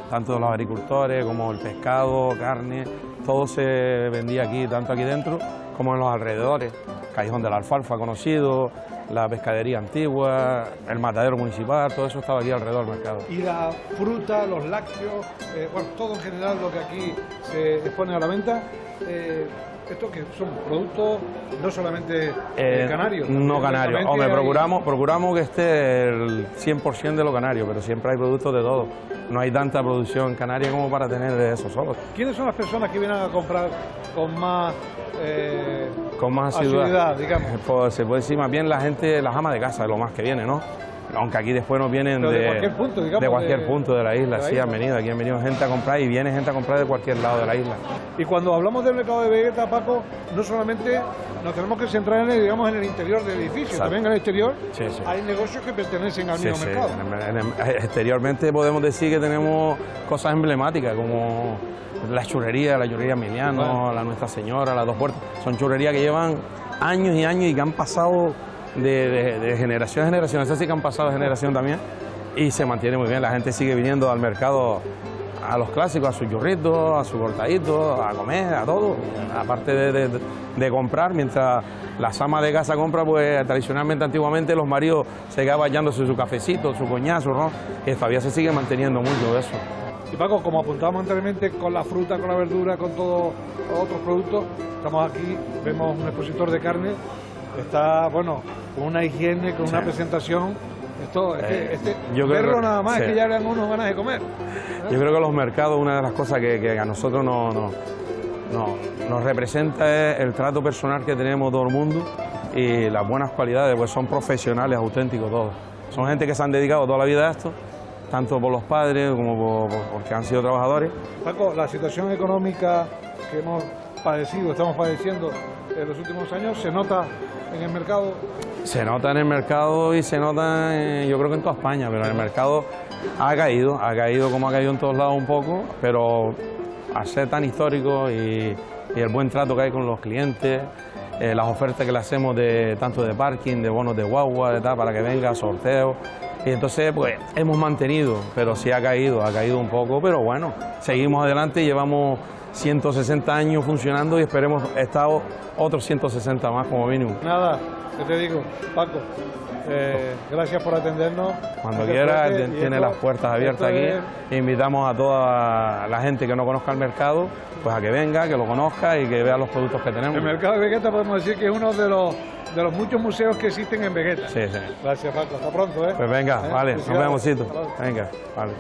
[SPEAKER 10] tanto de los agricultores como el pescado, carne, todo se vendía aquí, tanto aquí dentro como en los alrededores. Callejón de la Alfalfa conocido, la pescadería antigua, el matadero municipal, todo eso estaba aquí alrededor del mercado.
[SPEAKER 3] Y la fruta, los lácteos, bueno, todo en general lo que aquí se expone a la venta, estos que son productos no solamente canarios.
[SPEAKER 10] No canarios, hombre, procuramos que esté el 100% de lo canario, pero siempre hay productos de todo. No hay tanta producción en Canarias como para tener de eso solo.
[SPEAKER 3] ¿Quiénes son las personas que vienen a comprar con más
[SPEAKER 10] asiduidad,
[SPEAKER 3] digamos?
[SPEAKER 10] Pues se puede decir más bien la gente, las amas de casa, lo más que viene, ¿no? Aunque aquí después nos vienen
[SPEAKER 3] de cualquier punto, digamos,
[SPEAKER 10] de cualquier punto de la isla, sí, han venido, aquí han venido gente a comprar y viene gente a comprar de cualquier lado de la isla.
[SPEAKER 3] Y cuando hablamos del mercado de Vegueta, Paco, no solamente nos tenemos que centrar en el, digamos, en el interior del edificio,
[SPEAKER 10] exacto,
[SPEAKER 3] también en el exterior
[SPEAKER 10] sí, sí,
[SPEAKER 3] hay negocios que pertenecen al
[SPEAKER 10] sí,
[SPEAKER 3] mismo mercado.
[SPEAKER 10] Exteriormente podemos decir que tenemos cosas emblemáticas como la churrería Emiliano, bueno, la Nuestra Señora, las Dos Puertas. Son churrerías que llevan años y años y que han pasado de generación a generación. Esas sí que han pasado de generación también y se mantiene muy bien. La gente sigue viniendo al mercado a los clásicos, a sus churritos, a sus cortaditos, a comer, a todo. Aparte de comprar, mientras las amas de casa compran, pues tradicionalmente, antiguamente, los maridos se quedaban hallándose su cafecito, su coñazo, ¿no? Y todavía se sigue manteniendo mucho de eso.
[SPEAKER 3] Y Paco, como apuntábamos anteriormente, con la fruta, con la verdura, con todos los otros productos, estamos aquí, vemos un expositor de carne, está, bueno, con una higiene, con una presentación. Esto, verlo nada más, es que ya le dan unos ganas de comer.
[SPEAKER 10] Yo creo que los mercados, una de las cosas que a nosotros nos representa es el trato personal que tenemos todo el mundo y las buenas cualidades, pues son profesionales auténticos todos. Son gente que se han dedicado toda la vida a esto, tanto por los padres como porque han sido trabajadores.
[SPEAKER 3] Paco, la situación económica que hemos padecido, estamos padeciendo en los últimos años, ¿se nota en el mercado?
[SPEAKER 10] Se nota en el mercado y se nota, yo creo que en toda España, pero en el mercado ha caído como ha caído en todos lados un poco, pero al ser tan histórico y el buen trato que hay con los clientes, las ofertas que le hacemos tanto de parking, de bonos de guagua, de tal, para que venga, sorteos. Y entonces, pues, hemos mantenido, pero sí ha caído un poco, pero bueno, seguimos adelante y llevamos 160 años funcionando y esperemos estar otros 160 más como mínimo.
[SPEAKER 3] Nada, yo te digo, Paco, gracias por atendernos.
[SPEAKER 10] Cuando quiera, tiene las puertas abiertas aquí. Invitamos a toda la gente que no conozca el mercado, pues a que venga, que lo conozca y que vea los productos que tenemos.
[SPEAKER 3] El mercado de Vegueta podemos decir que es uno de los muchos museos que existen en Vegueta.
[SPEAKER 10] Sí, sí.
[SPEAKER 3] Gracias, Paco. Hasta pronto, ¿eh?
[SPEAKER 10] Pues venga, vale, nos vemos, Cito. Venga, vale.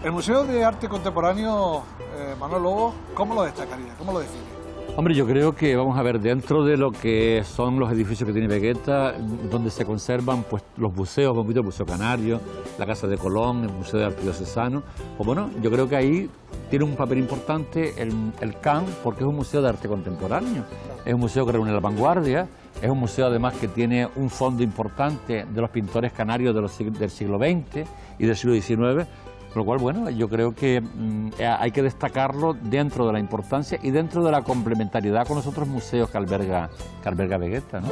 [SPEAKER 3] El Museo de Arte Contemporáneo, Manuel Lobo, ¿cómo lo destacaría? ¿Cómo lo define?
[SPEAKER 2] Hombre, yo creo que, vamos a ver, dentro de lo que son los edificios que tiene Vegeta, donde se conservan pues los museos, hemos visto el Museo Canario, la Casa de Colón, el Museo de Arte Diocesano, pues bueno, yo creo que ahí tiene un papel importante el CAN, porque es un museo de arte contemporáneo, es un museo que reúne la vanguardia, es un museo además que tiene un fondo importante de los pintores canarios del siglo XX y del siglo XIX, con lo cual, bueno, yo creo que hay que destacarlo dentro de la importancia y dentro de la complementariedad con los otros museos que alberga Vegeta, ¿no?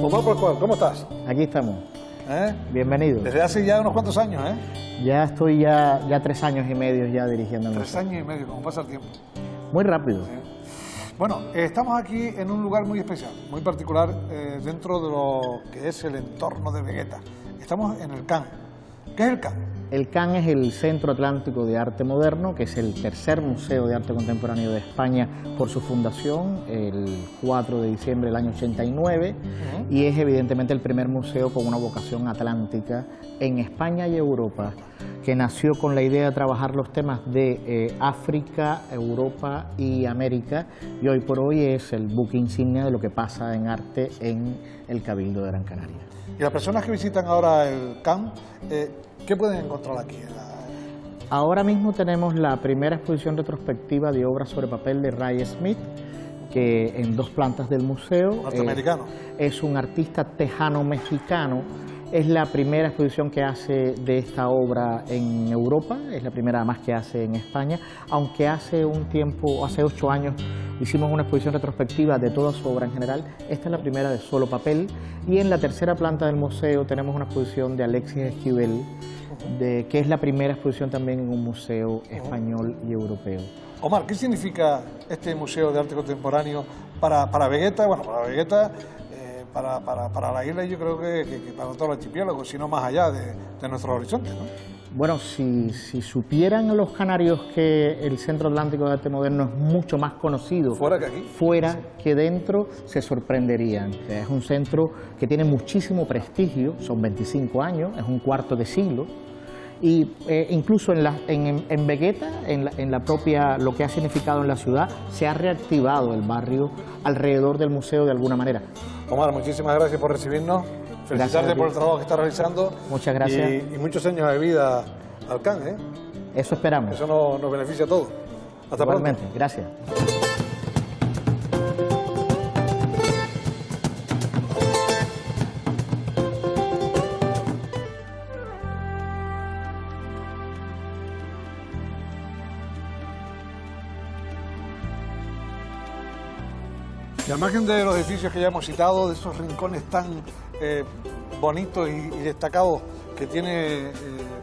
[SPEAKER 3] Omar Pascual, ¿cómo estás?
[SPEAKER 11] Aquí estamos.
[SPEAKER 3] ¿Eh?
[SPEAKER 11] Bienvenido.
[SPEAKER 3] Desde hace ya unos cuantos años, ¿eh?
[SPEAKER 11] Ya estoy ya 3 años y medio ya dirigiendo.
[SPEAKER 3] 3 años y medio, ¿cómo pasa el tiempo?
[SPEAKER 11] Muy rápido.
[SPEAKER 3] Bueno, estamos aquí en un lugar muy especial, muy particular dentro de lo que es el entorno de Vegeta. Estamos en el CAN. ¿Qué es el CAN?
[SPEAKER 11] El CAN es el Centro Atlántico de Arte Moderno, que es el tercer museo de arte contemporáneo de España por su fundación, el 4 de diciembre del año 89, y es evidentemente el primer museo con una vocación atlántica en España y Europa, que nació con la idea de trabajar los temas de África, Europa y América, y hoy por hoy es el buque insignia de lo que pasa en arte en el Cabildo de Gran Canaria.
[SPEAKER 3] Y las personas que visitan ahora el CAN, ¿qué pueden encontrar aquí?
[SPEAKER 11] Ahora mismo tenemos la primera exposición retrospectiva de obras sobre papel de Ray Smith, que en 2 plantas del museo.
[SPEAKER 3] Norteamericano.
[SPEAKER 11] Es un artista tejano-mexicano. Es la primera exposición que hace de esta obra en Europa, es la primera además que hace en España, aunque hace un tiempo, hace 8 años, hicimos una exposición retrospectiva de toda su obra en general. Esta es la primera de solo papel, y en la tercera planta del museo tenemos una exposición de Alexis Esquivel, que es la primera exposición también en un museo español y europeo.
[SPEAKER 3] Omar, ¿qué significa este Museo de Arte Contemporáneo para Vegeta? Bueno, para Vegeta, para la isla, yo creo que para todo el archipiélago, sino más allá de nuestros horizontes, ¿no?
[SPEAKER 11] Bueno, si supieran los canarios que el Centro Atlántico de Arte Moderno es mucho más conocido fuera que dentro, se sorprenderían. Es un centro que tiene muchísimo prestigio, son 25 años, es un cuarto de siglo, y incluso en Vegeta, en la propia, lo que ha significado en la ciudad, se ha reactivado el barrio alrededor del museo de alguna manera.
[SPEAKER 3] Omar, muchísimas gracias por recibirnos. Felicitarte por el trabajo que estás realizando.
[SPEAKER 11] Muchas gracias.
[SPEAKER 3] Y muchos años de vida al CAN, ¿eh?
[SPEAKER 11] Eso esperamos.
[SPEAKER 3] Eso nos beneficia a todos. Hasta
[SPEAKER 11] Igualmente,
[SPEAKER 3] pronto.
[SPEAKER 11] Gracias.
[SPEAKER 3] Y al margen de los edificios que ya hemos citado, de esos rincones tan bonitos y destacados que tiene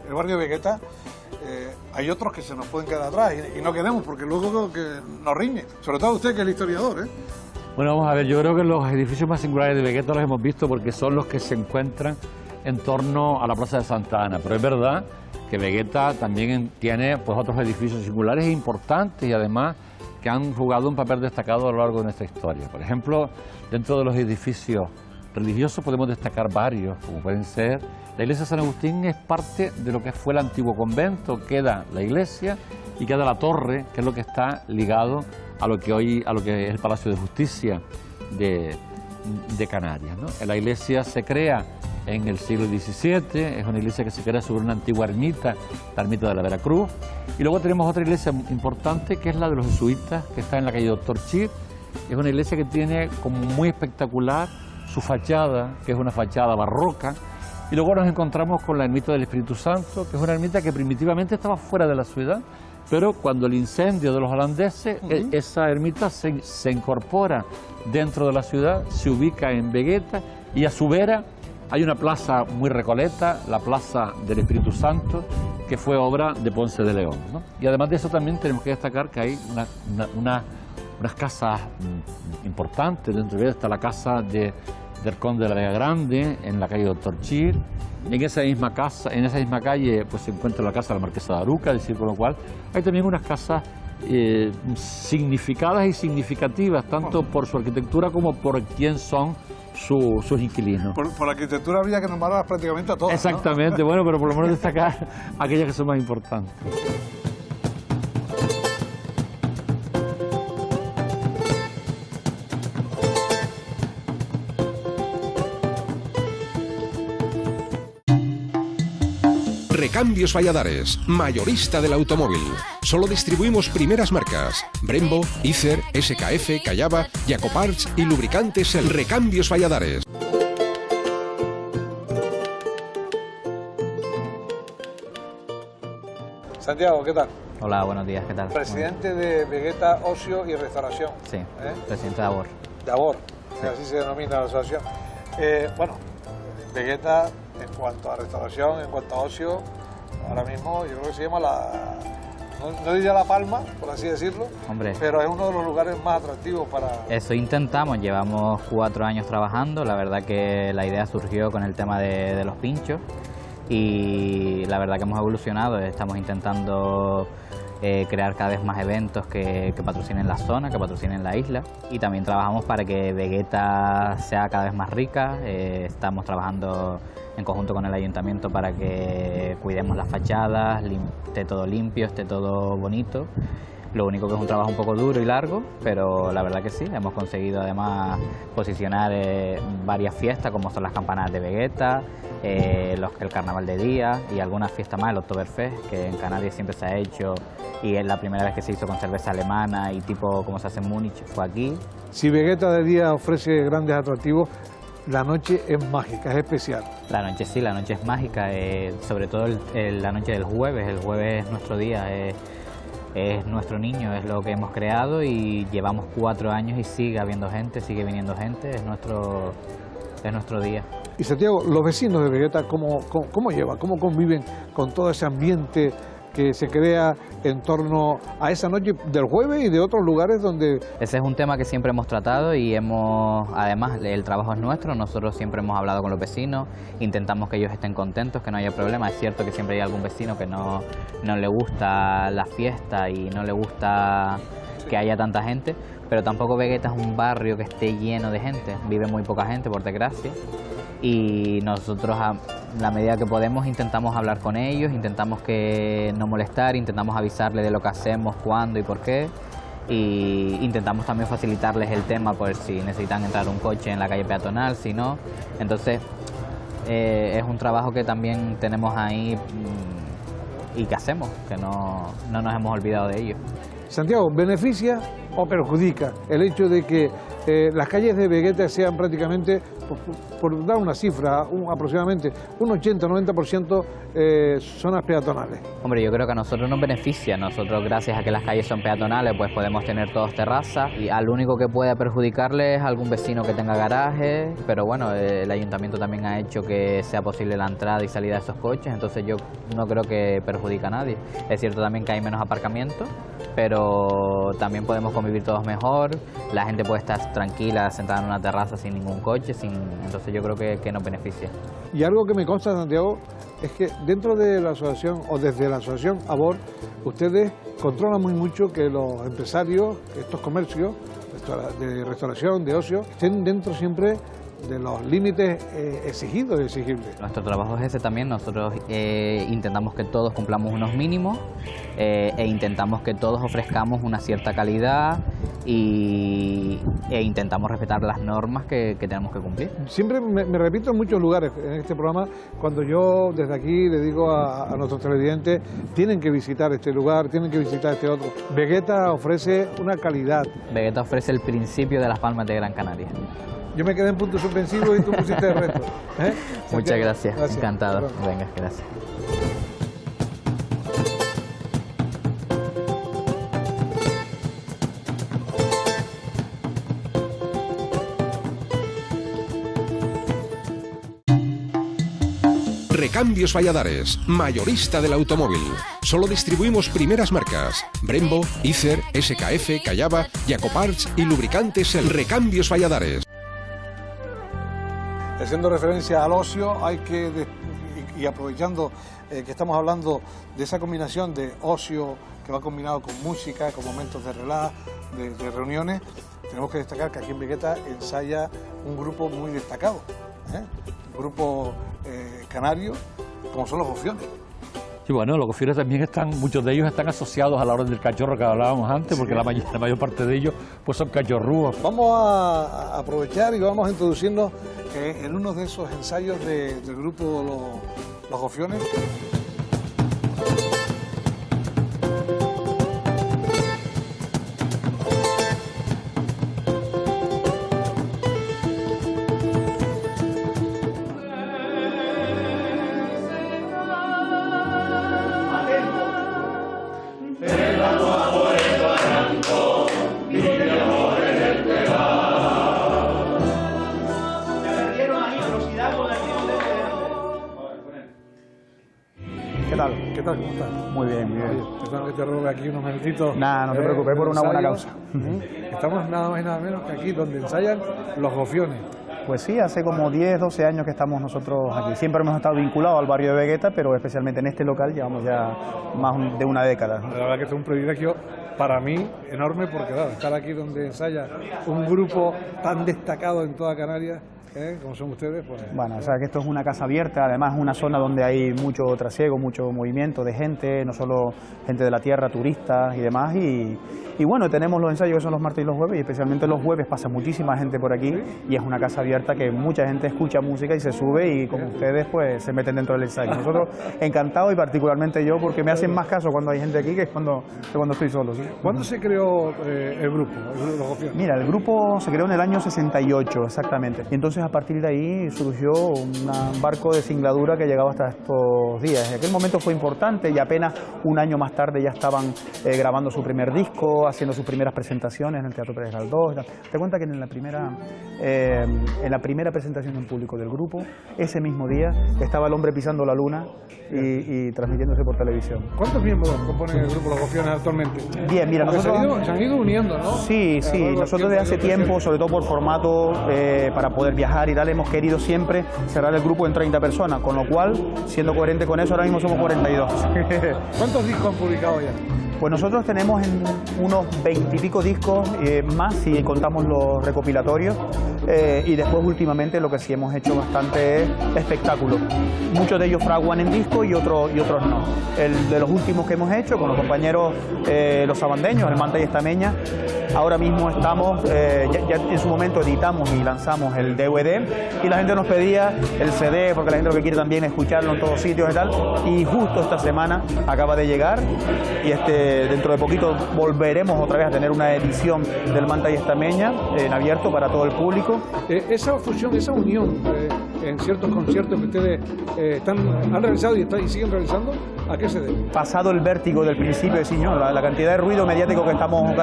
[SPEAKER 3] el barrio de Vegeta, hay otros que se nos pueden quedar atrás y no queremos porque luego que nos riñe, sobre todo usted que es el historiador, ¿eh?
[SPEAKER 2] Bueno, vamos a ver, yo creo que los edificios más singulares de Vegeta los hemos visto porque son los que se encuentran en torno a la Plaza de Santa Ana, pero es verdad que Vegeta también tiene pues otros edificios singulares e importantes y además que han jugado un papel destacado a lo largo de nuestra historia. Por ejemplo, dentro de los edificios religiosos podemos destacar varios, como pueden ser la iglesia de San Agustín. Es parte de lo que fue el antiguo convento, queda la iglesia y queda la torre, que es lo que está ligado a lo que hoy es el Palacio de Justicia de Canarias, ¿no? La iglesia se crea en el siglo XVII, es una iglesia que se crea sobre una antigua ermita, la ermita de la Veracruz, y luego tenemos otra iglesia importante que es la de los jesuitas, que está en la calle Doctor Chir. Es una iglesia que tiene como muy espectacular su fachada, que es una fachada barroca, y luego nos encontramos con la ermita del Espíritu Santo, que es una ermita que primitivamente estaba fuera de la ciudad, pero cuando el incendio de los holandeses, esa ermita se incorpora dentro de la ciudad, se ubica en Vegeta, y a su vera hay una plaza muy recoleta, la Plaza del Espíritu Santo, que fue obra de Ponce de León, ¿no? Y además de eso también tenemos que destacar que hay unas casas importantes. Dentro de ella está la casa de del Conde de la Vega Grande, en la calle Doctor Chir. En esa misma calle pues, se encuentra la casa de la Marquesa de Aruca, es decir, con lo cual hay también unas casas significadas y significativas, tanto por su arquitectura como por quién son sus inquilinos.
[SPEAKER 3] Por la arquitectura habría que nombrarlas prácticamente a todas.
[SPEAKER 2] Exactamente, ¿no? Bueno, pero por lo menos destacar aquellas que son más importantes.
[SPEAKER 1] Recambios Valladares, mayorista del automóvil. Solo distribuimos primeras marcas: Brembo, Icer, SKF, Callava, Jacoparts y lubricantes El Recambios Valladares.
[SPEAKER 3] Santiago, ¿qué tal?
[SPEAKER 12] Hola, buenos días, ¿qué tal?
[SPEAKER 3] Presidente de Vegeta Ocio y Restauración.
[SPEAKER 12] Sí, presidente de ABOR.
[SPEAKER 3] De ABOR, así se denomina la asociación. Bueno, Vegeta, en cuanto a restauración, en cuanto a ocio, ahora mismo yo creo que se llama no diría La Palma, por así decirlo,
[SPEAKER 12] hombre,
[SPEAKER 3] pero es uno de los lugares más atractivos para...
[SPEAKER 12] Eso intentamos, llevamos 4 años trabajando, la verdad que la idea surgió con el tema de los pinchos y la verdad que hemos evolucionado, estamos intentando crear cada vez más eventos que patrocinen la zona, que patrocinen la isla, y también trabajamos para que Vegeta sea cada vez más rica. Estamos trabajando en conjunto con el ayuntamiento para que cuidemos las fachadas, esté todo limpio, esté todo bonito. Lo único que es un trabajo un poco duro y largo, pero la verdad que sí, hemos conseguido además posicionar varias fiestas como son las campanadas de Vegeta, el carnaval de día y algunas fiestas más, el Oktoberfest, que en Canarias siempre se ha hecho y es la primera vez que se hizo con cerveza alemana y tipo como se hace en Múnich fue aquí.
[SPEAKER 3] Si Vegeta de día ofrece grandes atractivos, la noche es mágica, es especial.
[SPEAKER 12] La noche sí, la noche es mágica, sobre todo la noche del jueves. El jueves es nuestro día, es nuestro niño, es lo que hemos creado y llevamos 4 años y sigue habiendo gente, sigue viniendo gente, es nuestro día.
[SPEAKER 3] Y Santiago, los vecinos de Vegeta, ¿cómo conviven con todo ese ambiente que se crea en torno a esa noche del jueves y de otros lugares donde...
[SPEAKER 12] Ese es un tema que siempre hemos tratado y además el trabajo es nuestro, nosotros siempre hemos hablado con los vecinos, intentamos que ellos estén contentos, que no haya problema. Es cierto que siempre hay algún vecino que no le gusta la fiesta y no le gusta que haya tanta gente, pero tampoco Vegeta es un barrio que esté lleno de gente, vive muy poca gente por desgracia. Y nosotros a la medida que podemos intentamos hablar con ellos, intentamos que no molestar, intentamos avisarles de lo que hacemos, cuándo y por qué, y intentamos también facilitarles el tema por si necesitan entrar un coche en la calle peatonal, si no. Entonces es un trabajo que también tenemos ahí y que hacemos, que no nos hemos olvidado de ello.
[SPEAKER 3] Santiago, ¿beneficia o perjudica el hecho de que las calles de Vegeta sean prácticamente, por dar una cifra, aproximadamente un 80-90% zonas peatonales?
[SPEAKER 12] Hombre, yo creo que a nosotros nos beneficia. Nosotros, gracias a que las calles son peatonales, pues podemos tener todos terrazas, y al único que puede perjudicarle es algún vecino que tenga garaje, pero bueno, el ayuntamiento también ha hecho que sea posible la entrada y salida de esos coches, entonces yo no creo que perjudica a nadie. Es cierto también que hay menos aparcamiento, pero también podemos convivir todos mejor, la gente puede estar tranquila, sentada en una terraza sin ningún coche, entonces yo creo que nos beneficia.
[SPEAKER 3] Y algo que me consta, Santiago, es que dentro de la asociación o desde la asociación ABOR, ustedes controlan muy mucho que los empresarios, estos comercios de restauración, de ocio, estén dentro siempre de los límites exigidos y exigibles.
[SPEAKER 12] Nuestro trabajo es ese también, nosotros intentamos que todos cumplamos unos mínimos e intentamos que todos ofrezcamos una cierta calidad e intentamos respetar las normas que tenemos que cumplir.
[SPEAKER 3] Siempre me repito en muchos lugares en este programa, cuando yo desde aquí le digo a nuestros televidentes, tienen que visitar este lugar, tienen que visitar este otro. Vegeta ofrece una calidad.
[SPEAKER 12] Vegeta ofrece el principio de las Palmas de Gran Canaria.
[SPEAKER 3] Yo me quedé en puntos suspensivos y tú pusiste el resto.
[SPEAKER 12] Muchas gracias. Encantado. Venga, gracias.
[SPEAKER 1] Recambios Valladares, mayorista del automóvil. Solo distribuimos primeras marcas: Brembo, Icer, SKF, Callava, Jacoparts y lubricantes El Recambios Valladares.
[SPEAKER 3] haciendo referencia al ocio, hay que, y aprovechando que estamos hablando de esa combinación de ocio que va combinado con música, con momentos de relax, de reuniones, tenemos que destacar que aquí en Vegueta ensaya un grupo muy destacado, un grupo canario, como son los Gofiones.
[SPEAKER 2] Sí, bueno, los Gofiones también muchos de ellos están asociados a la Orden del Cachorro que hablábamos antes, porque la mayor parte de ellos pues son cachorrúos.
[SPEAKER 3] Vamos a aprovechar y vamos a introducirnos en uno de esos ensayos del grupo Los Gofiones. ¿Qué tal? ¿Cómo estás?
[SPEAKER 13] Muy bien, muy bien.
[SPEAKER 3] Perdón que te robe aquí unos minutitos.
[SPEAKER 13] Nada, no te preocupes, por una buena causa.
[SPEAKER 3] Estamos nada más y nada menos que aquí donde ensayan los Gofiones.
[SPEAKER 13] Pues sí, hace como 10, 12 años que estamos nosotros aquí. Siempre hemos estado vinculados al barrio de Vegueta, pero especialmente en este local llevamos ya más de una década.
[SPEAKER 3] La verdad que es un privilegio para mí enorme porque claro, estar aquí donde ensaya un grupo tan destacado en toda Canarias, como son ustedes, pues...
[SPEAKER 13] Bueno, o sea que esto es una casa abierta, además es una zona donde hay mucho trasiego, mucho movimiento de gente, no solo gente de la tierra, turistas y demás, y bueno, tenemos los ensayos que son los martes y los jueves, y especialmente los jueves pasa muchísima gente por aquí, y es una casa abierta que mucha gente escucha música y se sube, y como ustedes, pues se meten dentro del ensayo. Nosotros encantados, y particularmente yo, porque me hacen más caso cuando hay gente aquí que cuando estoy solo. ¿Sí?
[SPEAKER 3] ¿Cuándo se creó el grupo, los Gofiones?
[SPEAKER 13] Mira, el grupo se creó en el año 68, exactamente, y entonces a partir de ahí surgió un barco de singladura que llegaba hasta estos días. En aquel momento fue importante y apenas un año más tarde ya estaban grabando su primer disco, haciendo sus primeras presentaciones en el Teatro Pérez Galdós. Te cuenta que en la primera presentación en público del grupo, ese mismo día estaba el hombre pisando la luna y transmitiéndose por televisión.
[SPEAKER 3] ¿Cuántos miembros componen el grupo Los Gofiones actualmente?
[SPEAKER 13] Bien, mira, nosotros...
[SPEAKER 3] Se han ido uniendo, ¿no?
[SPEAKER 13] Sí, nosotros desde hace tiempo, sobre todo por formato, para poder viajar y tal, hemos querido siempre cerrar el grupo en 30 personas, con lo cual, siendo coherente con eso, ahora mismo somos 42.
[SPEAKER 3] ¿Cuántos discos han publicado ya?
[SPEAKER 13] Pues nosotros tenemos unos 20 y pico discos más si contamos los recopilatorios, y después últimamente lo que sí hemos hecho bastante es espectáculos. Muchos de ellos fraguan en disco y otros no. El de los últimos que hemos hecho con los compañeros los sabandeños, el Manta y Estameña, ahora mismo estamos, ya en su momento editamos y lanzamos el DVD y la gente nos pedía el CD porque la gente lo que quiere también es escucharlo en todos sitios y tal, y justo esta semana acaba de llegar y dentro de poquito volveremos otra vez a tener una edición del Manta y Estameña en abierto para todo el público.
[SPEAKER 3] Esa fusión, esa unión en ciertos conciertos que ustedes han realizado y siguen realizando, ¿a qué se debe?
[SPEAKER 13] Pasado el vértigo del principio, la cantidad de ruido mediático que estamos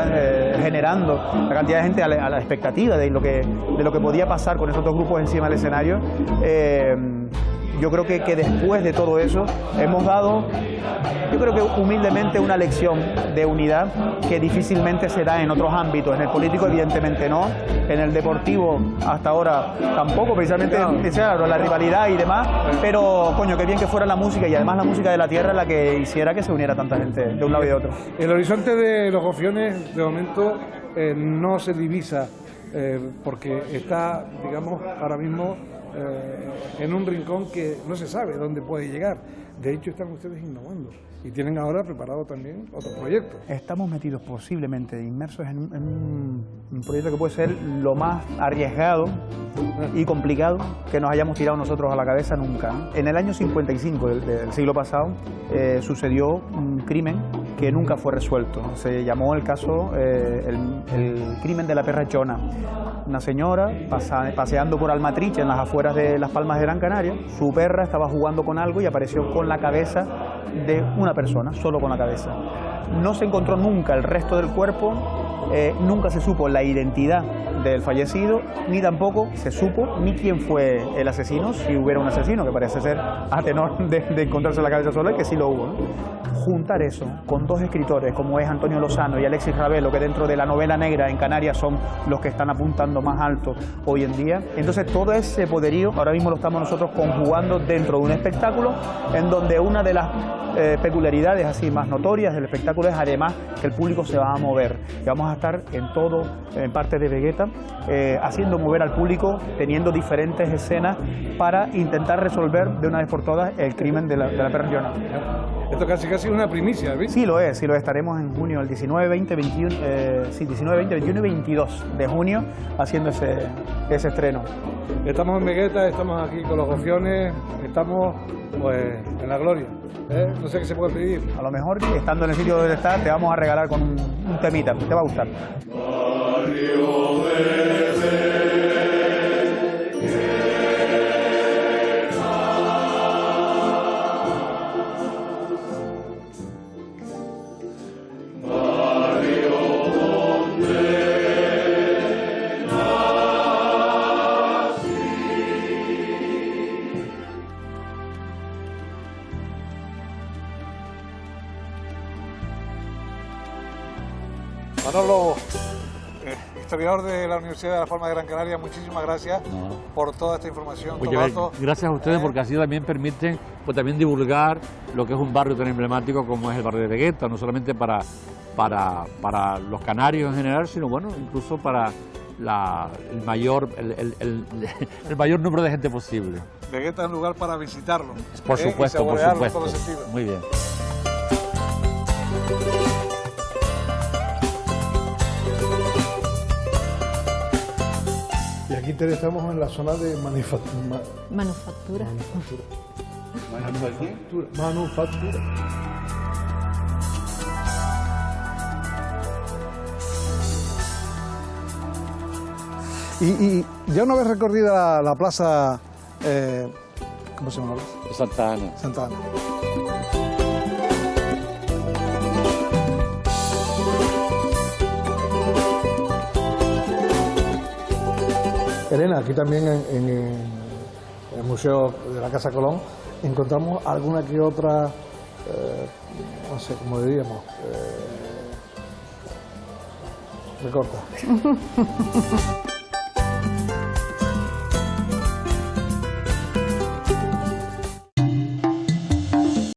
[SPEAKER 13] generando, la cantidad de gente a la expectativa de lo que podía pasar con esos dos grupos encima del escenario, yo creo que después de todo eso hemos dado, yo creo que humildemente, una lección de unidad que difícilmente se da en otros ámbitos. En el político evidentemente no, en el deportivo hasta ahora tampoco, precisamente claro, la rivalidad y demás, pero coño, qué bien que fuera la música, y además la música de la tierra la que hiciera que se uniera tanta gente de un lado y de otro.
[SPEAKER 3] El horizonte de los Gofiones de momento no se divisa porque está, digamos, ahora mismo en un rincón que no se sabe dónde puede llegar. De hecho, están ustedes innovando y tienen ahora preparado también otros proyectos.
[SPEAKER 13] Estamos metidos posiblemente inmersos en un proyecto que puede ser lo más arriesgado y complicado que nos hayamos tirado nosotros a la cabeza nunca. En el año 55 del siglo pasado sucedió un crimen que nunca fue resuelto. Se llamó el caso el crimen de la perrechona. Una señora paseando por Almatriche, en las afueras de Las Palmas de Gran Canaria, su perra estaba jugando con algo y apareció con la cabeza de una persona, solo con la cabeza. No se encontró nunca el resto del cuerpo, nunca se supo la identidad del fallecido, ni tampoco se supo ni quién fue el asesino, si hubiera un asesino, que parece ser a tenor de encontrarse la cabeza sola, y que sí lo hubo, ¿no? Juntar eso con dos escritores como es Antonio Lozano y Alexis Ravelo, que dentro de la novela negra en Canarias son los que están apuntando más alto hoy en día. Entonces todo ese poderío ahora mismo lo estamos nosotros conjugando dentro de un espectáculo en donde una de las peculiaridades así más notorias del espectáculo es además que el público se va a mover, y vamos a estar en parte de Vegueta, haciendo mover al público, teniendo diferentes escenas para intentar resolver de una vez por todas el crimen de la perra Jonah.
[SPEAKER 3] Esto casi es una primicia, ¿viste?
[SPEAKER 13] Sí lo es, estaremos en junio, el 19, 20, 21, 19, 20, 21 y 22 de junio haciendo ese estreno.
[SPEAKER 3] Estamos en Vegueta, estamos aquí con los gofiones, estamos pues en la gloria. No sé qué se puede pedir.
[SPEAKER 13] A lo mejor, estando en el sitio donde estás, te vamos a regalar con un temita, te va a gustar.
[SPEAKER 3] Manolo, historiador de la Universidad de Las Palmas de Gran Canaria, muchísimas gracias por toda esta información.
[SPEAKER 2] Gracias a ustedes, porque así también permiten pues, también divulgar lo que es un barrio tan emblemático como es el barrio de Vegueta, no solamente para los canarios en general, sino bueno, incluso para el mayor número de gente posible.
[SPEAKER 3] Vegueta es un lugar para visitarlo.
[SPEAKER 2] Por supuesto, por supuesto. Muy bien.
[SPEAKER 3] Y aquí estamos en la zona de manufactura. Y ya una vez recorrida la plaza, ¿cómo se llama?
[SPEAKER 2] Santa Ana.
[SPEAKER 3] Santa Ana. Elena, aquí también en el Museo de la Casa Colón encontramos alguna que otra, no sé cómo diríamos, me corta.